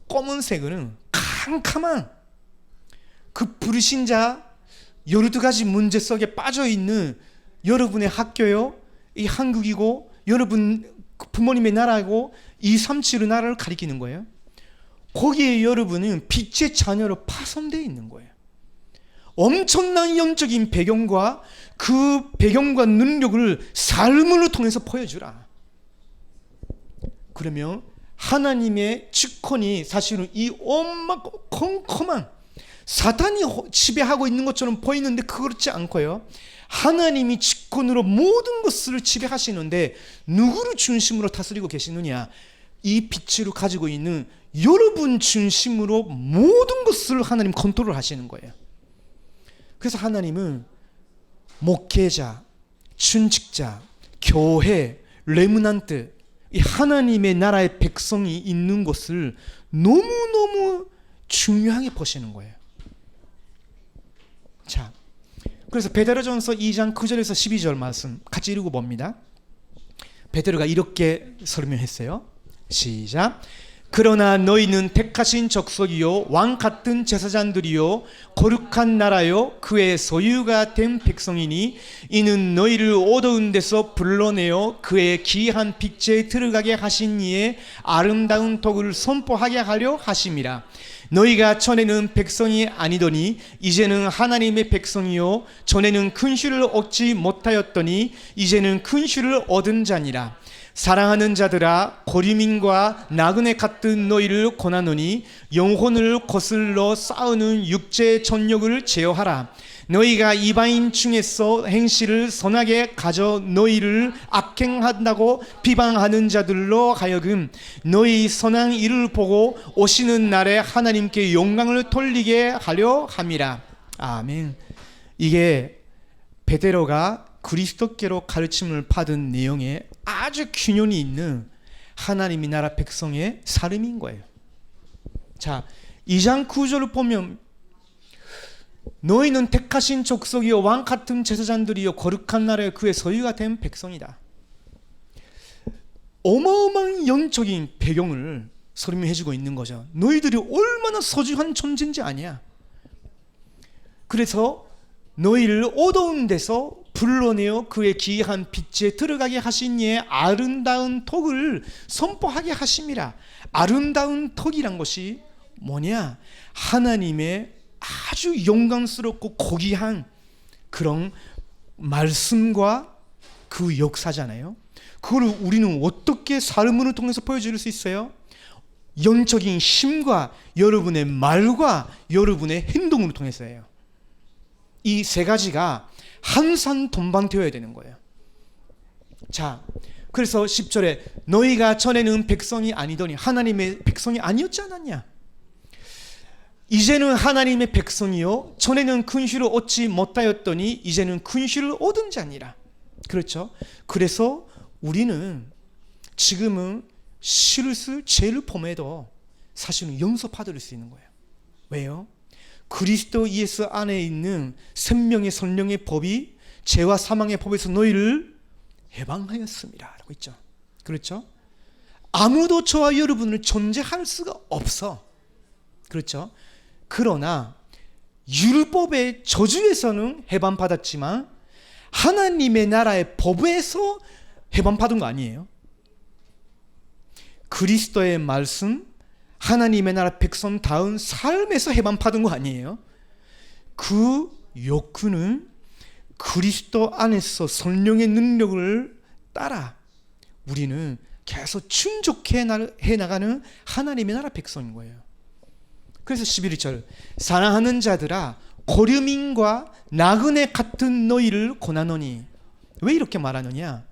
검은색은 캄캄한 그 불신자 12가지 문제 속에 빠져있는 여러분의 학교요, 이 한국이고 여러분 부모님의 나라고 237의 나라를 가리키는 거예요. 거기에 여러분은 빛의 자녀로 파손되어 있는 거예요. 엄청난 영적인 배경과 그 배경과 능력을 삶을 통해서 보여주라. 그러면 하나님의 주권이 사실은 이 컴컴한 사탄이 지배하고 있는 것처럼 보이는데 그렇지 않고요, 하나님이 주권으로 모든 것을 지배하시는데 누구를 중심으로 다스리고 계시느냐? 이 빛으로 가지고 있는 여러분 중심으로 모든 것을 하나님 컨트롤 하시는 거예요. 그래서 하나님은 목회자, 춘직자, 교회, 레므넌트, 이 하나님의 나라의 백성이 있는 것을 너무너무 중요하게 보시는 거예요. 자, 그래서 베드로전서 2장 9절에서 12절 말씀 같이 읽고 봅니다. 베드로가 이렇게 설명했어요. 시작. 그러나 너희는 택하신 족속이요 왕 같은 제사장들이요 거룩한 나라요 그의 소유가 된 백성이니 이는 너희를 어두운 데서 불러내어 그의 기이한 빛에 들어가게 하신 이의 아름다운 도구를 선포하게 하려 하심이라. 너희가 전에는 백성이 아니더니 이제는 하나님의 백성이요 전에는 근슈를 얻지 못하였더니 이제는 근슈를 얻은 자니라. 사랑하는 자들아, 고리민과 나그네 같은 너희를 권하노니 영혼을 거슬러 싸우는 육체의 전력을 제어하라. 너희가 이방인 중에서 행실을 선하게 가져 너희를 악행한다고 비방하는 자들로 하여금 너희 선한 일을 보고 오시는 날에 하나님께 영광을 돌리게 하려 함이라. 아멘. 이게 베드로가 그리스도께로 가르침을 받은 내용에 아주 균형이 있는 하나님의 나라 백성의 삶인 거예요. 자, 2장 9절을 보면 너희는 택하신 족속이요 왕 같은 제사장들이요 거룩한 나라의 그의 소유가 된 백성이다. 어마어마한 영적인 배경을 설명해주고 있는 거죠. 너희들이 얼마나 소중한 존재인지 아냐. 그래서 너희를 어두운 데서 불러내어 그의 기이한 빛에 들어가게 하신 이의 아름다운 덕을 선포하게 하심이라. 아름다운 덕이란 것이 뭐냐? 하나님의 아주 영광스럽고 고귀한 그런 말씀과 그 역사잖아요. 그걸 우리는 어떻게 삶을 통해서 보여줄 수 있어요? 영적인 힘과 여러분의 말과 여러분의 행동을 통해서예요. 이 세 가지가 항상 동반되어야 되는 거예요. 자, 그래서 10절에 너희가 전에는 백성이 아니더니 하나님의 백성이 아니었지 않았냐. 이제는 하나님의 백성이요 전에는 근시를 얻지 못하였더니 이제는 근시를 얻은 자니라. 그렇죠. 그래서 우리는 지금은 실수 죄를 범해도 사실은 용서받을 수 있는 거예요. 왜요? 그리스도 예수 안에 있는 생명의 성령의 법이 죄와 사망의 법에서 너희를 해방하였습니다 라고 있죠. 그렇죠? 아무도 저와 여러분을 존재할 수가 없어. 그렇죠? 그러나 율법의 저주에서는 해방받았지만 하나님의 나라의 법에서 해방받은 거 아니에요? 그리스도의 말씀, 하나님의 나라 백성다운 삶에서 해방받은 거 아니에요? 그 욕구는 그리스도 안에서 성령의 능력을 따라 우리는 계속 충족해 나가는 하나님의 나라 백성인 거예요. 그래서 11절 사랑하는 자들아 고려민과 나그네 같은 너희를 권하노니. 왜 이렇게 말하느냐?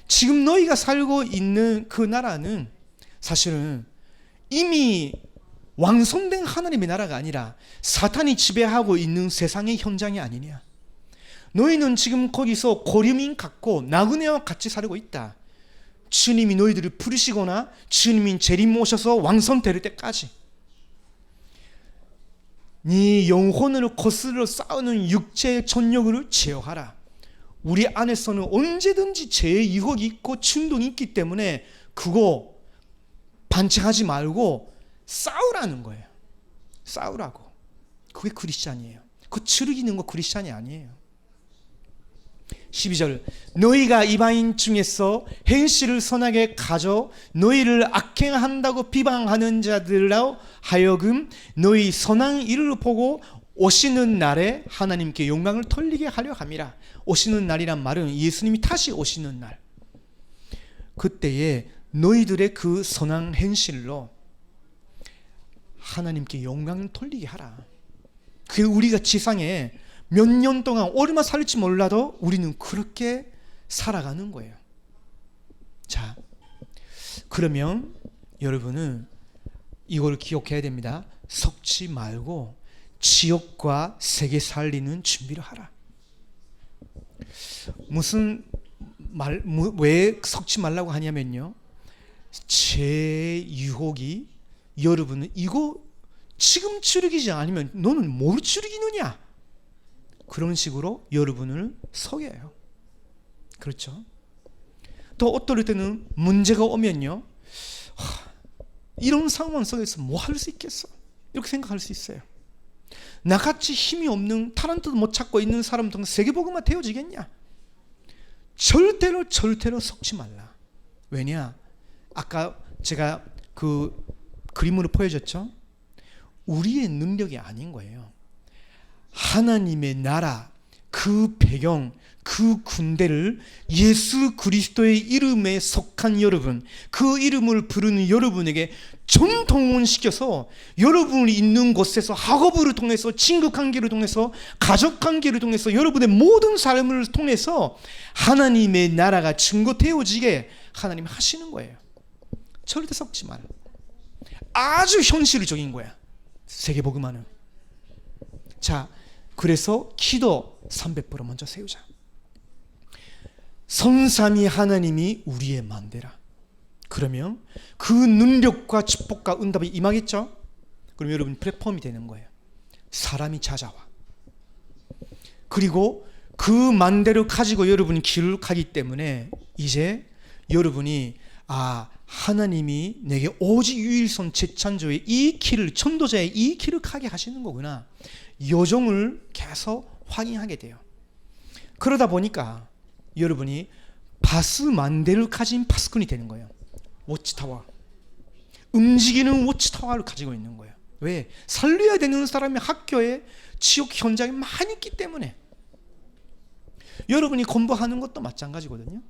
지금 너희가 살고 있는 그 나라는 사실은 이미 완성된 하나님의 나라가 아니라 사탄이 지배하고 있는 세상의 현장이 아니냐. 너희는 지금 거기서 고려민 같고 나그네와 같이 살고 있다. 주님이 너희들을 부르시거나 주님이 재림 오셔서 완성될 때까지 네 영혼을 거스르러 싸우는 육체의 전력을 제어하라. 우리 안에서는 언제든지 죄의 유혹이 있고 충동이 있기 때문에 그거 반칙하지 말고 싸우라는 거예요. 싸우라고. 그게 크리스찬이에요. 그거 즐기는 거 크리스찬이 아니에요. 12절 너희가 이방인 중에서 행실을 선하게 가져 너희를 악행한다고 비방하는 자들로 하여금 너희 선한 일을 보고 오시는 날에 하나님께 영광을 돌리게 하려 함이라. 오시는 날이란 말은 예수님이 다시 오시는 날, 그때에 너희들의 그 선한 행실로 하나님께 영광을 돌리게 하라. 그게 우리가 지상에 몇 년 동안 얼마 살지 몰라도 우리는 그렇게 살아가는 거예요. 자, 그러면 여러분은 이걸 기억해야 됩니다. 섞지 말고 지옥과 세계 살리는 준비를 하라. 왜 섞지 말라고 하냐면요, 제 유혹이 여러분은 이거 지금 즐기지 않으면 너는 뭘 즐기느냐, 그런 식으로 여러분을 속여요. 그렇죠? 또 어떨 때는 문제가 오면요, 이런 상황 속에서 뭐 할 수 있겠어? 이렇게 생각할 수 있어요. 나같이 힘이 없는, 타란트도 못 찾고 있는 사람들은 세계복음화 되어지겠냐? 절대로 섞지 말라. 왜냐? 아까 제가 그 그림으로 보여줬죠? 우리의 능력이 아닌 거예요. 하나님의 나라, 그 배경, 그 군대를 예수 그리스도의 이름에 속한 여러분, 그 이름을 부르는 여러분에게 전동원시켜서 여러분이 있는 곳에서 학업을 통해서, 친구 관계를 통해서, 가족 관계를 통해서, 여러분의 모든 삶을 통해서 하나님의 나라가 증거되어지게 하나님이 하시는 거예요. 절대 섞지 마라. 아주 현실적인 거야, 세계복음화는. 자, 그래서 기도 300% 먼저 세우자. 성삼위 하나님이 우리의 만대라. 그러면 그 능력과 축복과 응답이 임하겠죠? 그럼 여러분 플랫폼이 되는 거예요. 사람이 찾아와. 그리고 그 만대를 가지고 여러분이 길을 가기 때문에 이제 여러분이 하나님이 내게 오직 유일선 재창조의 이 길을, 천도자의 이 길을 가게 하시는 거구나, 여정을 계속 확인하게 돼요. 그러다 보니까 여러분이 바스만대를 가진 파스꾼이 되는 거예요. 워치타워, 움직이는 워치타워를 가지고 있는 거예요. 왜? 살려야 되는 사람이 학교에 지옥 현장이 많이 있기 때문에. 여러분이 공부하는 것도 마찬가지거든요.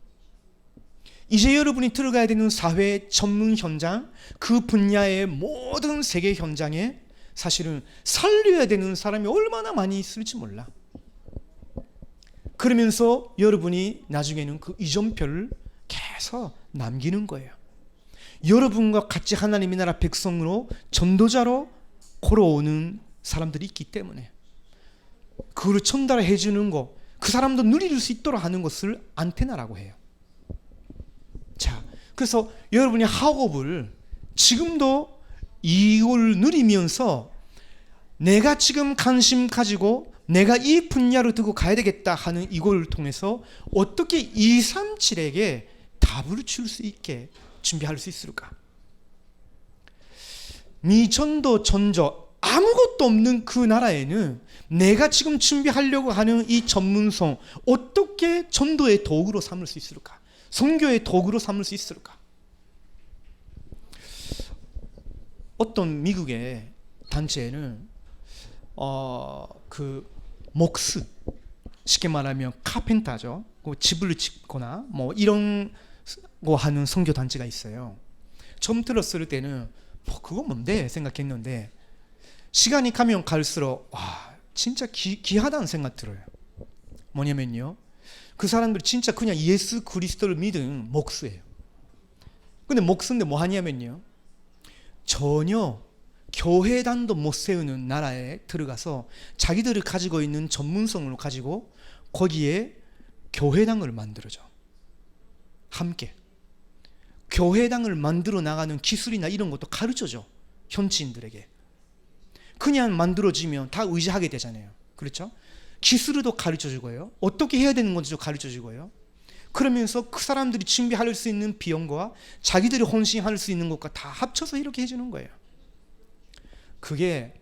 이제 여러분이 들어가야 되는 사회 전문 현장, 그 분야의 모든 세계 현장에 사실은 살려야 되는 사람이 얼마나 많이 있을지 몰라. 그러면서 여러분이 나중에는 그 이정표를 계속 남기는 거예요. 여러분과 같이 하나님의 나라 백성으로 전도자로 걸어오는 사람들이 있기 때문에 그걸 전달해 주는 거, 그 사람도 누릴 수 있도록 하는 것을 안테나라고 해요. 자, 그래서 여러분이 학업을 지금도 이걸 누리면서 내가 지금 관심 가지고 내가 이 분야로 두고 가야 되겠다 하는 이걸 통해서 어떻게 237에게 답을 줄 수 있게 준비할 수 있을까? 미전도 전저 아무것도 없는 그 나라에는 내가 지금 준비하려고 하는 이 전문성 어떻게 전도의 도구로 삼을 수 있을까? 선교의 도구로 삼을 수 있을까? 어떤 미국의 단체에는 그 목수, 쉽게 말하면 카펜터죠. 집을 짓거나 뭐 이런 거 하는 선교 단체가 있어요. 처음 들었을 때는 뭐 그거 뭔데 생각했는데 시간이 가면 갈수록 와 진짜 귀하다는 생각 들어요. 뭐냐면요, 그 사람들이 진짜 그냥 예수 그리스도를 믿은 목수예요. 근데 목수인데 뭐 하냐면요, 전혀 교회당도 못 세우는 나라에 들어가서 자기들이 가지고 있는 전문성을 가지고 거기에 교회당을 만들어줘. 함께 교회당을 만들어 나가는 기술이나 이런 것도 가르쳐줘. 현지인들에게 그냥 만들어지면 다 의지하게 되잖아요. 그렇죠? 기술도 가르쳐주고요, 어떻게 해야 되는 건지도 가르쳐주고요. 그러면서 그 사람들이 준비할 수 있는 비용과 자기들이 헌신할 수 있는 것과 다 합쳐서 이렇게 해주는 거예요. 그게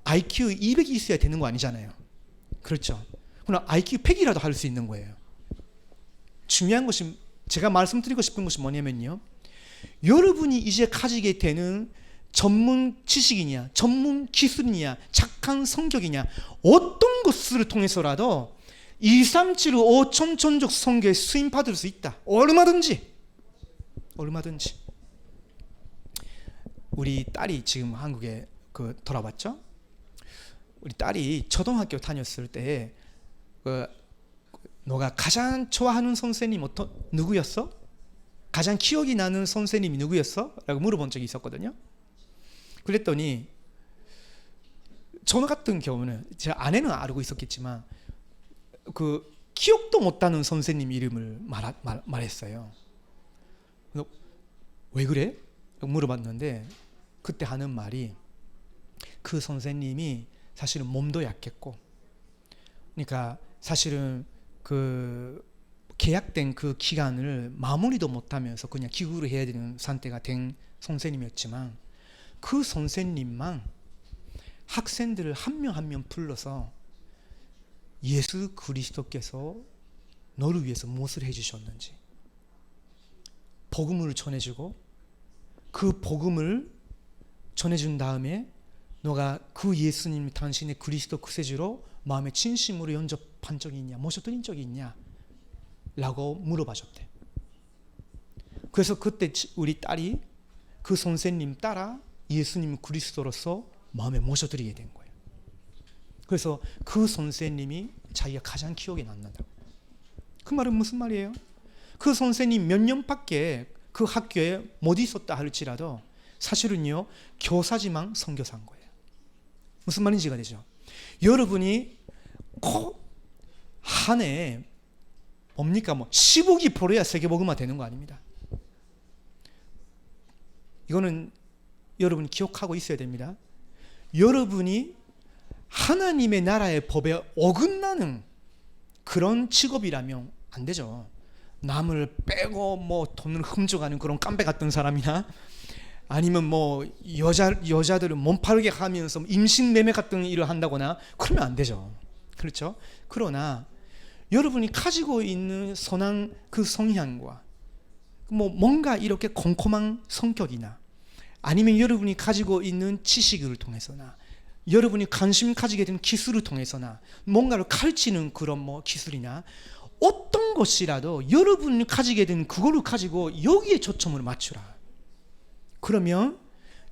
IQ 200이 있어야 되는 거 아니잖아요. 그렇죠? 그러나 IQ 100이라도 할 수 있는 거예요. 중요한 것이, 제가 말씀드리고 싶은 것이 뭐냐면요, 여러분이 이제 가지게 되는 전문 지식이냐, 전문 기술이냐, 착한 성격이냐, 어떤 것을 통해서라도 237 5천 전적 선교에 쓰임 받을 수 있다. 얼마든지. 우리 딸이 지금 한국에 돌아왔죠. 우리 딸이 초등학교 다녔을 때 너가 가장 좋아하는 선생님 누구였어? 가장 기억이 나는 선생님이 누구였어? 라고 물어본 적이 있었거든요. 그랬더니 저 같은 경우는 제 아내는 알고 있었겠지만 그 기억도 못하는 선생님 이름을 말했어요. 왜 그래? 물어봤는데 그때 하는 말이, 그 선생님이 사실은 몸도 약했고, 그러니까 사실은 그 계약된 그 기간을 마무리도 못하면서 그냥 기구를 해야 되는 상태가 된 선생님이었지만, 그 선생님만 학생들을 한 명 한 명 불러서 예수 그리스도께서 너를 위해서 무엇을 해주셨는지 복음을 전해주고, 그 복음을 전해준 다음에 너가 그 예수님 당신의 그리스도 구세주로 마음에 진심으로 영접한 적이 있냐, 모셔드린 적이 있냐 라고 물어봐줬대. 그래서 그때 우리 딸이 그 선생님 따라 예수님 그리스도로서 마음에 모셔드리게 된 거예요. 그래서 그 선생님이 자기가 가장 기억에 남는다고. 그 말은 무슨 말이에요? 그 선생님 몇 년밖에 그 학교에 못 있었다 할지라도 사실은요, 교사지만 선교사인 거예요. 무슨 말인지 가 되죠? 여러분이 꼭 한 해에 뭡니까? 15기 벌어야 세계복음화 되는 거 아닙니다. 이거는 여러분이 기억하고 있어야 됩니다. 여러분이 하나님의 나라의 법에 어긋나는 그런 직업이라면 안 되죠. 남을 빼고 돈을 훔쳐가는 그런 깜배 같은 사람이나 아니면 여자들을 몸파르게 하면서 임신 매매 같은 일을 한다거나 그러면 안 되죠. 그렇죠? 그러나 여러분이 가지고 있는 선한 그 성향과 뭔가 이렇게 컴컴한 성격이나 아니면 여러분이 가지고 있는 지식을 통해서나 여러분이 관심 가지게 된 기술을 통해서나 뭔가를 가르치는 그런 기술이나 어떤 것이라도 여러분이 가지게 된 그거를 가지고 여기에 초점을 맞추라. 그러면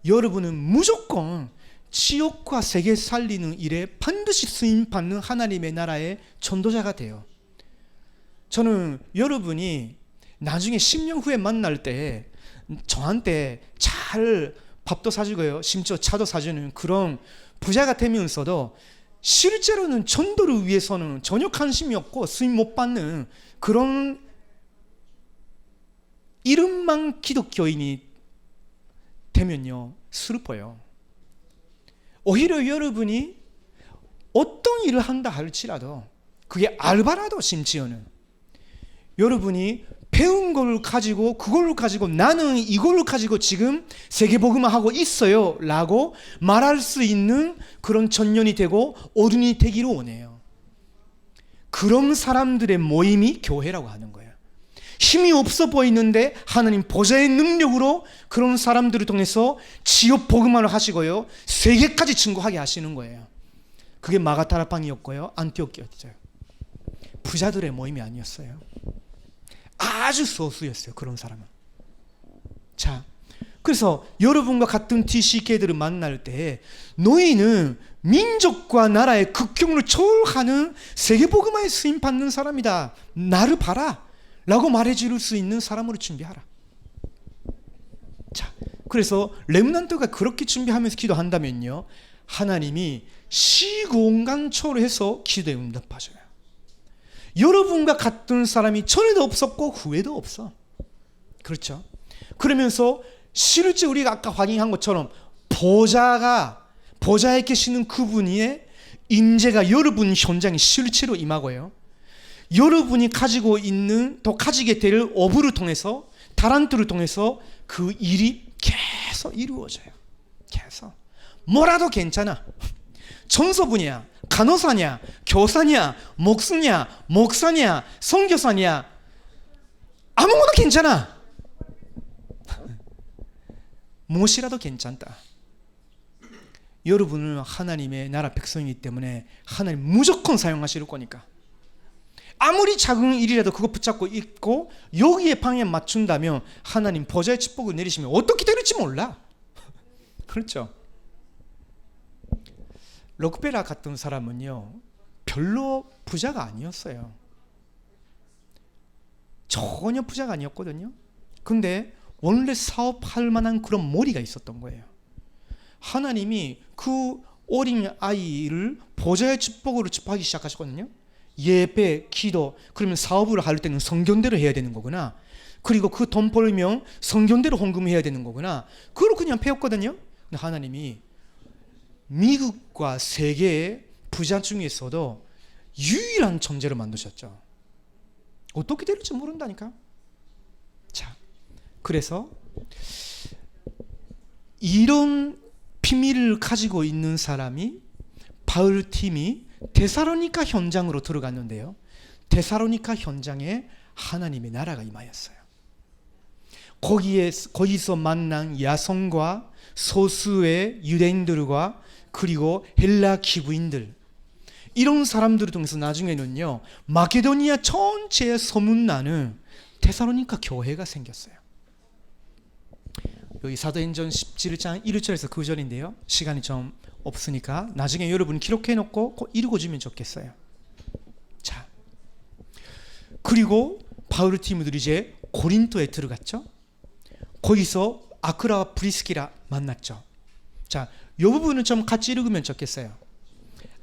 여러분은 무조건 지옥과 세계 살리는 일에 반드시 쓰임받는 하나님의 나라의 전도자가 돼요. 저는 여러분이 나중에 10년 후에 만날 때 저한테 잘 밥도 사주고요, 심지어 차도 사주는 그런 부자가 되면서도 실제로는 전도를 위해서는 전혀 관심이 없고 수입 못 받는 그런 이름만 기독교인이 되면요, 슬퍼요. 오히려 여러분이 어떤 일을 한다 할지라도, 그게 알바라도 심지어는, 여러분이 배운 걸 가지고, 그걸 가지고 나는 이걸 가지고 지금 세계복음화 하고 있어요 라고 말할 수 있는 그런 청년이 되고 어른이 되기를 원해요. 그런 사람들의 모임이 교회라고 하는 거예요. 힘이 없어 보이는데 하나님 보좌의 능력으로 그런 사람들을 통해서 지역 복음화를 하시고요, 세계까지 증거하게 하시는 거예요. 그게 마가다락방이었고요, 안티오키였죠. 부자들의 모임이 아니었어요. 아주 소수였어요, 그런 사람은. 자, 그래서 여러분과 같은 TCK들을 만날 때 너희는 민족과 나라의 극경을 초월하는 세계복음화에 쓰임받는 사람이다, 나를 봐라 라고 말해줄 수 있는 사람으로 준비하라. 자, 그래서 렘넌트가 그렇게 준비하면서 기도한다면요, 하나님이 시공간 초월해서 기도에 응답하셔요. 여러분과 같은 사람이 전에도 없었고 후에도 없어. 그렇죠? 그러면서 실제 우리가 아까 확인한 것처럼 보좌에 계시는 그분의 임재가 여러분 현장에 실제로 임하고요, 여러분이 가지고 있는, 또 가지게 될 어부를 통해서, 달란트를 통해서 그 일이 계속 이루어져요. 계속. 뭐라도 괜찮아. 전소부냐, 간호사냐, 교사냐, 목수냐, 목사냐, 선교사냐, 아무거나 괜찮아. 무엇이라도 괜찮다. 여러분은 하나님의 나라 백성이기 때문에 하나님 무조건 사용하실 거니까, 아무리 작은 일이라도 그거 붙잡고 있고 여기에 방향 맞춘다면 하나님 보좌의 축복을 내리시면 어떻게 될지 몰라. 그렇죠? 록펠러 같은 사람은요, 별로 부자가 아니었어요. 전혀 부자가 아니었거든요. 근데 원래 사업할 만한 그런 머리가 있었던 거예요. 하나님이 그 어린 아이를 보좌의 축복으로 축복하기 시작하셨거든요. 예배, 기도, 그러면 사업을 할 때는 성경대로 해야 되는 거구나, 그리고 그 돈 벌면 성경대로 헌금해야 되는 거구나, 그걸 그냥 배웠거든요. 근데 하나님이 미국과 세계의 부자 중에서도 유일한 존재를 만드셨죠. 어떻게 될지 모른다니까. 자, 그래서 이런 비밀을 가지고 있는 사람이, 바울 팀이 데살로니가 현장으로 들어갔는데요, 데살로니가 현장에 하나님의 나라가 임하였어요. 거기서 만난 야성과 소수의 유대인들과 그리고 헬라 기부인들, 이런 사람들을 통해서 나중에는요, 마케도니아 전체에 소문나는 데살로니가 교회가 생겼어요. 여기 사도행전 17장 1절에서 9절인데요 시간이 좀 없으니까 나중에 여러분 기록해 놓고 꼭 읽어주면 좋겠어요. 자, 그리고 바울 팀들이 이제 고린도에 들어갔죠. 거기서 아크라와 브리스키라 만났죠. 자, 이 부분은 좀 같이 읽으면 좋겠어요.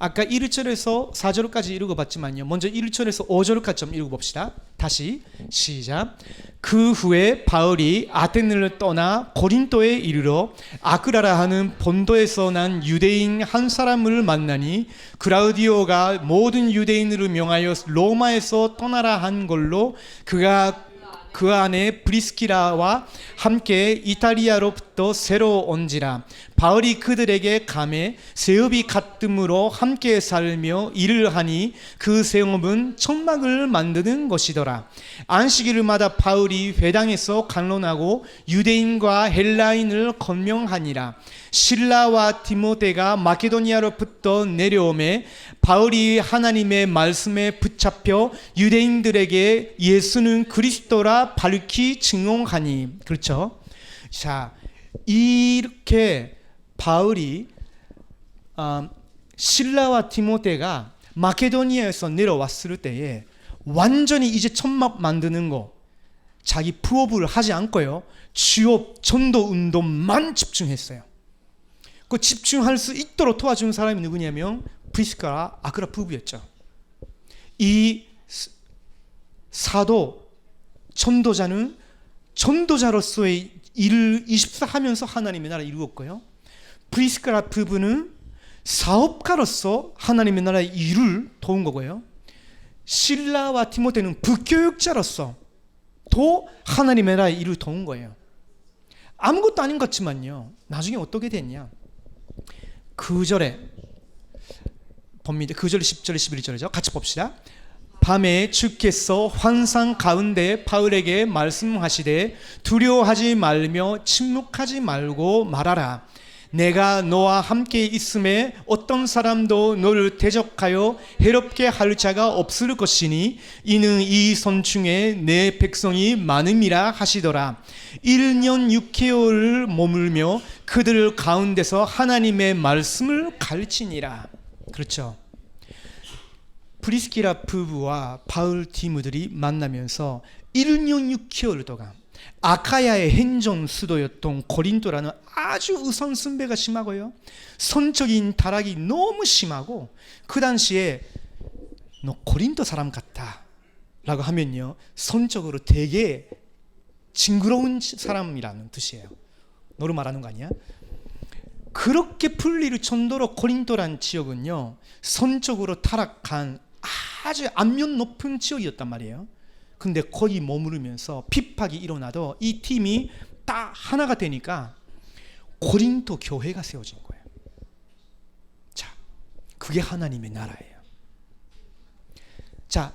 아까 1절에서 4절까지 읽어봤지만요, 먼저 1절에서 5절까지 좀 읽어봅시다. 다시 시작. 그 후에 바울이 아테네를 떠나 고린도에 이르러 아크라라 하는 본도에서 난 유대인 한 사람을 만나니, 그라우디오가 모든 유대인으로 명하여 로마에서 떠나라 한 걸로 그가 그 안에 브리스키라와 함께 이탈리아로부터 새로 온지라. 바울이 그들에게 감에 세업이 같음으로 함께 살며 일을 하니 그 세업은 천막을 만드는 것이더라. 안식일마다 바울이 회당에서 강론하고 유대인과 헬라인을 권명하니라. 실라와 디모데가 마케도니아로부터 내려오매 바울이 하나님의 말씀에 붙잡혀 유대인들에게 예수는 그리스도라 밝히 증언하니. 그렇죠? 자, 이렇게 바울이 실라와 디모데가 마케도니아에서 내려왔을 때에 완전히 이제 천막 만드는 거, 자기 부업을 하지 않고요, 취업 전도 운동만 집중했어요. 그 집중할 수 있도록 도와준 사람이 누구냐면 프리스카와 아크라 부부였죠. 이 사도 전도자는 전도자로서의 일을 24하면서 하나님의 나라를 이루었고요, 프리스카라 부부는 사업가로서 하나님의 나라의 일을 도운 거고요, 실라와 디모데는 부교육자로서 또 하나님의 나라의 일을 도운 거예요. 아무것도 아닌 것 같지만요, 나중에 어떻게 됐냐. 9절에 봅니다. 9절, 10절, 11절이죠. 같이 봅시다. 밤에 주께서 환상 가운데 바울에게 말씀하시되 두려워하지 말며 침묵하지 말고 말하라. 내가 너와 함께 있음에 어떤 사람도 너를 대적하여 해롭게 할 자가 없을 것이니 이는 이 선중에 내 백성이 많음이라 하시더라. 1년 6개월을 머물며 그들 가운데서 하나님의 말씀을 가르치니라. 그렇죠. 프리스키라 부부와 바울 디모들이 만나면서 1년 6개월 동안 아카야의 행정 수도였던 고린도라는 아주 우선 숭배가 심하고요, 선적인 타락이 너무 심하고, 그 당시에 너 고린도 사람 같다 라고 하면요, 선적으로 되게 징그러운 사람이라는 뜻이에요. 너를 말하는 거 아니야? 그렇게 불릴 정도로 고린도란 지역은요, 선적으로 타락한 아주 안면 높은 지역이었단 말이에요. 근데 거기 머무르면서 핍박이 일어나도 이 팀이 딱 하나가 되니까 고린도 교회가 세워진 거예요. 자, 그게 하나님의 나라예요. 자,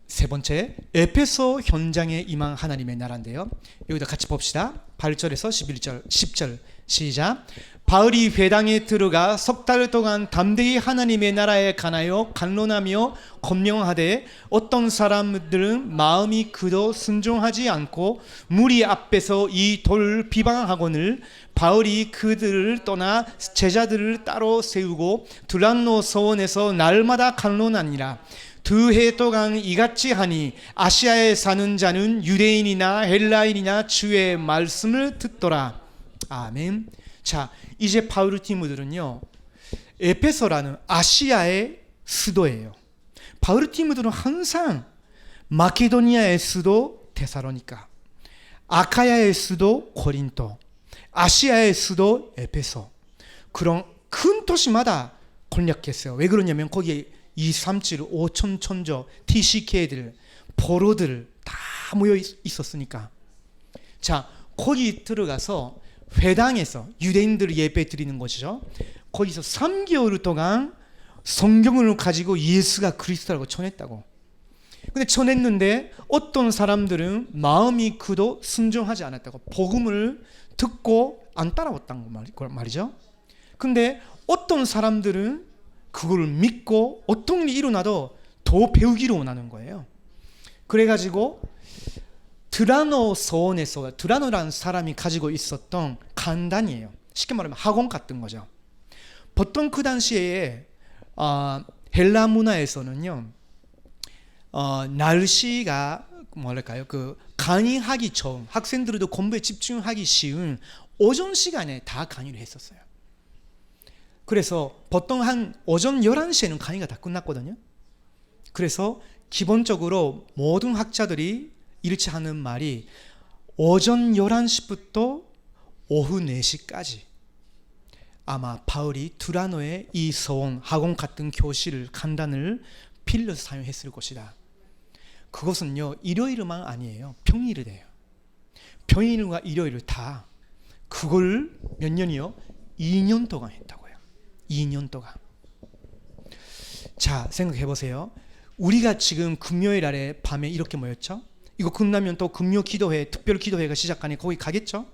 세 번째, 에베소 현장에 임한 하나님의 나라인데요, 여기다 같이 봅시다. 8절에서 11절, 10절 시작. 바울이 회당에 들어가 석 달 동안 담대히 하나님의 나라에 관하여 간론하며 권명하되 어떤 사람들은 마음이 그도 순종하지 않고 무리 앞에서 이 돌 비방하거늘 바울이 그들을 떠나 제자들을 따로 세우고 두란노 서원에서 날마다 간론하니라. 2해 동안 이같이 하니 아시아에 사는 자는 유대인이나 헬라인이나 주의 말씀을 듣더라. 아멘. 자, 이제 바울 디모들은요, 에베소라는 아시아의 수도예요. 바울 디모들은 항상 마케도니아의 수도 데살로니가, 아카야의 수도 고린도, 아시아의 수도 에베소, 그런 큰 도시마다 공략했어요. 왜 그러냐면 거기에 237, 5천 천조, TCK들, 포로들 다 모여 있었으니까. 자, 거기 들어가서 회당에서 유대인들 예배 드리는 것이죠. 거기서 3개월 동안 성경을 가지고 예수가 그리스도라고 전했다고. 근데 전했는데 어떤 사람들은 마음이 그도 순종하지 않았다고. 복음을 듣고 안 따라왔다는 말이죠. 근데 어떤 사람들은 그걸 믿고 어떤 일이 일어나도 더 배우기를 원하는 거예요. 그래가지고 드라노 서원에서, 드라노라는 사람이 가지고 있었던 간단이에요. 쉽게 말하면 학원 같은 거죠. 보통 그 당시에 헬라 문화에서는요, 날씨가 뭐랄까요, 그 강의하기 좋은, 학생들도 공부에 집중하기 쉬운 오전 시간에 다 강의를 했었어요. 그래서 보통 한 오전 11시에는 강의가 다 끝났거든요. 그래서 기본적으로 모든 학자들이 일치 하는 말이 오전 11시부터 오후 4시까지 아마 바울이 두라노의 이 서원, 학원 같은 교실을, 간단을 빌려서 사용했을 것이다. 그것은요, 일요일만 아니에요. 평일이래요. 평일과 일요일 다 그걸 몇 년이요? 2년 동안 했다고요. 2년 동안. 자, 생각해 보세요. 우리가 지금 금요일 아래 밤에 이렇게 모였죠? 이거 끝나면 또 금요 기도회, 특별 기도회가 시작하니 거기 가겠죠?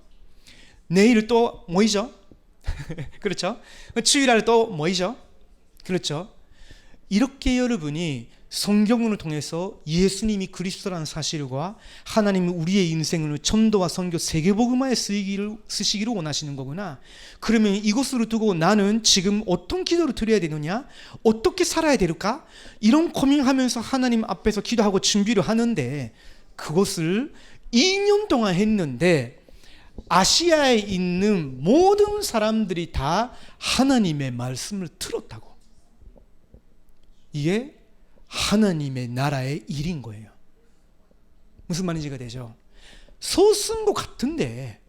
내일 또 모이죠? 그렇죠? 주일날 또 모이죠? 그렇죠? 이렇게 여러분이 성경을 통해서 예수님이 그리스도라는 사실과 하나님이 우리의 인생을 전도와 선교, 세계복음화에 쓰시기를 원하시는 거구나. 그러면 이것으로 두고 나는 지금 어떤 기도를 드려야 되느냐? 어떻게 살아야 될까? 이런 고민하면서 하나님 앞에서 기도하고 준비를 하는데 그것을 2년 동안 했는데 아시아에 있는 모든 사람들이 다 하나님의 말씀을 들었다고. 이게 하나님의 나라의 일인 거예요. 무슨 말인지가 되죠? 소쓴 것 같은데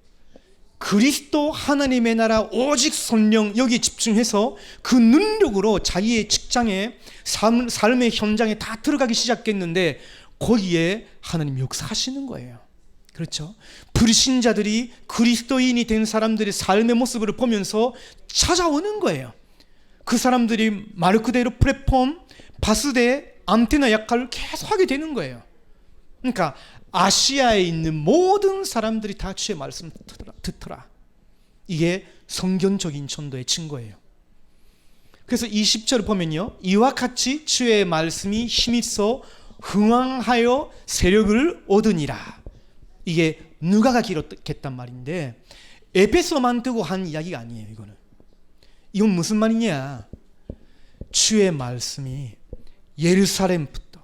그리스도 하나님의 나라 오직 성령 여기에 집중해서 그 능력으로 자기의 직장에 삶의 현장에 다 들어가기 시작했는데 거기에 하나님 역사하시는 거예요. 그렇죠? 불신자들이 그리스도인이 된 사람들의 삶의 모습을 보면서 찾아오는 거예요. 그 사람들이 말 그대로 플랫폼, 바스대, 안테나 역할을 계속 하게 되는 거예요. 그러니까 아시아에 있는 모든 사람들이 다 주의 말씀을 듣더라. 이게 성경적인 전도의 증거예요. 그래서 20절을 보면요, 이와 같이 주의 말씀이 힘있어 흥왕하여 세력을 얻으니라. 이게 누가가 기록했단 말인데 에베소만 두고 한 이야기가 아니에요. 이건 무슨 말이냐, 주의 말씀이 예루살렘부터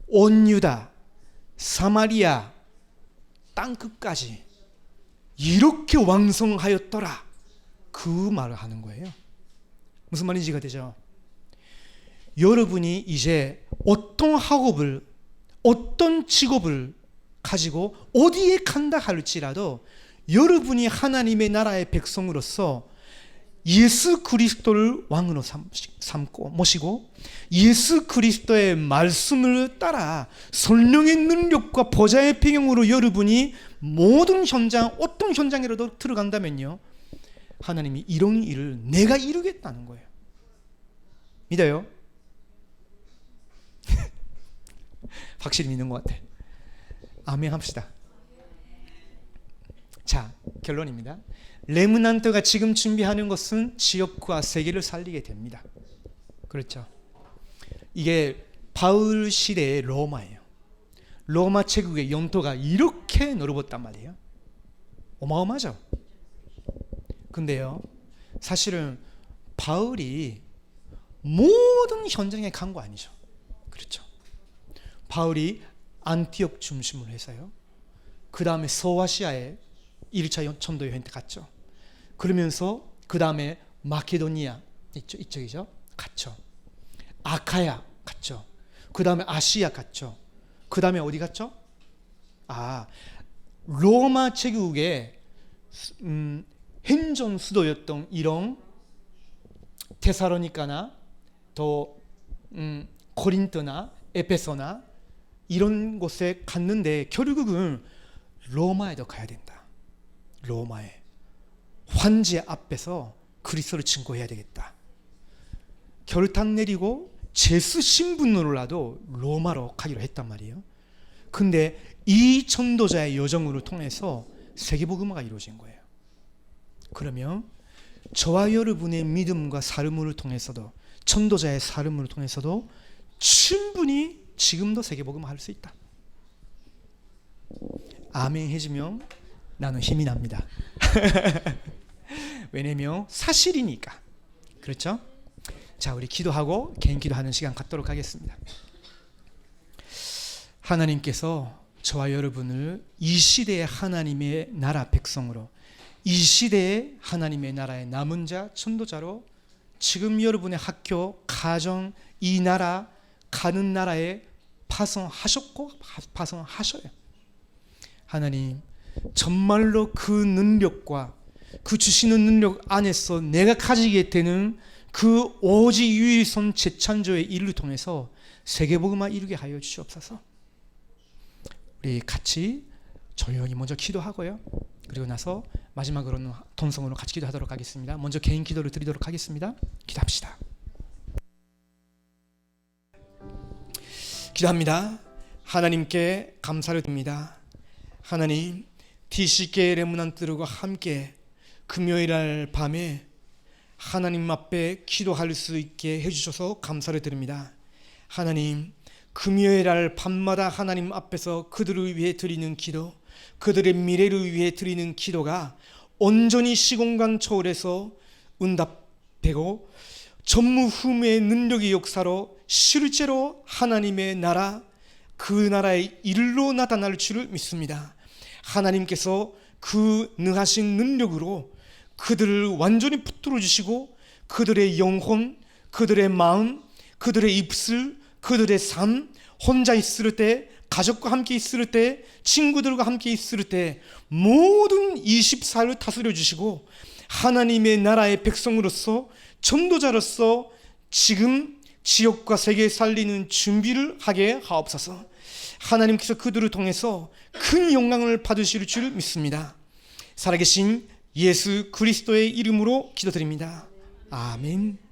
온 유다, 사마리아 땅끝까지 이렇게 왕성하였더라, 그 말을 하는 거예요. 무슨 말인지가 되죠? 여러분이 이제 어떤 학업을, 어떤 직업을 가지고 어디에 간다 할지라도 여러분이 하나님의 나라의 백성으로서 예수 그리스도를 왕으로 삼고 모시고 예수 그리스도의 말씀을 따라 성령의 능력과 보좌의 평형으로 여러분이 모든 현장, 어떤 현장이라도 들어간다면요, 하나님이 이런 일을 내가 이루겠다는 거예요. 믿어요? 확실히 믿는 것 같아. 아멘 합시다. 자, 결론입니다. 렘넌트가 지금 준비하는 것은 지역과 세계를 살리게 됩니다. 그렇죠? 이게 바울 시대의 로마예요. 로마 제국의 영토가 이렇게 넓었단 말이에요. 어마어마하죠? 근데요, 사실은 바울이 모든 현장에 간 거 아니죠. 그렇죠? 바울이 안티옥 중심으로 해서요, 그 다음에 서아시아에 1차 전도 여행 때 갔죠. 그러면서 그 다음에 마케도니아 이쪽이죠, 갔죠. 아카야 갔죠. 그 다음에 아시아 갔죠. 그 다음에 어디 갔죠? 로마 제국의 행정 수도였던 이런 데살로니카나 또 고린토나 에페소나 이런 곳에 갔는데 결국은 로마에도 가야 된다. 로마에 황제 앞에서 그리스도를 증거해야 되겠다. 결단 내리고 제수 신분으로라도 로마로 가기로 했단 말이에요. 근데 이 전도자의 여정으로 통해서 세계복음화가 이루어진 거예요. 그러면 저와 여러분의 믿음과 삶을 통해서도, 전도자의 삶을 통해서도 충분히 지금도 세계복음화 할 수 있다. 아멘 해주면 나는 힘이 납니다. 왜냐면 사실이니까. 그렇죠? 자, 우리 기도하고 개인 기도하는 시간 갖도록 하겠습니다. 하나님께서 저와 여러분을 이 시대의 하나님의 나라 백성으로, 이 시대의 하나님의 나라의 남은 자, 전도자로 지금 여러분의 학교, 가정, 이 나라, 가는 나라에 파송하셨고 파송하셔요. 하나님, 정말로 그 능력과 그 주시는 능력 안에서 내가 가지게 되는 그 오직 유일선 재창조의 일을 통해서 세계복음화 이루게 하여 주시옵소서. 우리 같이 조용히 먼저 기도하고요, 그리고 나서 마지막으로는 동성으로 같이 기도하도록 하겠습니다. 먼저 개인 기도를 드리도록 하겠습니다. 기도합시다. 기도합니다. 하나님께 감사를 드립니다. 하나님, DCK 렘넌트들과 함께 금요일 날 밤에 하나님 앞에 기도할 수 있게 해주셔서 감사를 드립니다. 하나님, 금요일 날 밤마다 하나님 앞에서 그들을 위해 드리는 기도, 그들의 미래를 위해 드리는 기도가 온전히 시공간 초월해서 응답되고 전무후무의 능력의 역사로 실제로 하나님의 나라, 그 나라의 일로 나타날 줄을 믿습니다. 하나님께서 그 능하신 능력으로 그들을 완전히 붙들어 주시고 그들의 영혼, 그들의 마음, 그들의 입술, 그들의 삶, 혼자 있을 때, 가족과 함께 있을 때, 친구들과 함께 있을 때 모든 24일을 다스려 주시고 하나님의 나라의 백성으로서 전도자로서 지금 지역과 세계에 살리는 준비를 하게 하옵소서. 하나님께서 그들을 통해서 큰 영광을 받으실 줄 믿습니다. 살아계신 예수 그리스도의 이름으로 기도드립니다. 아멘.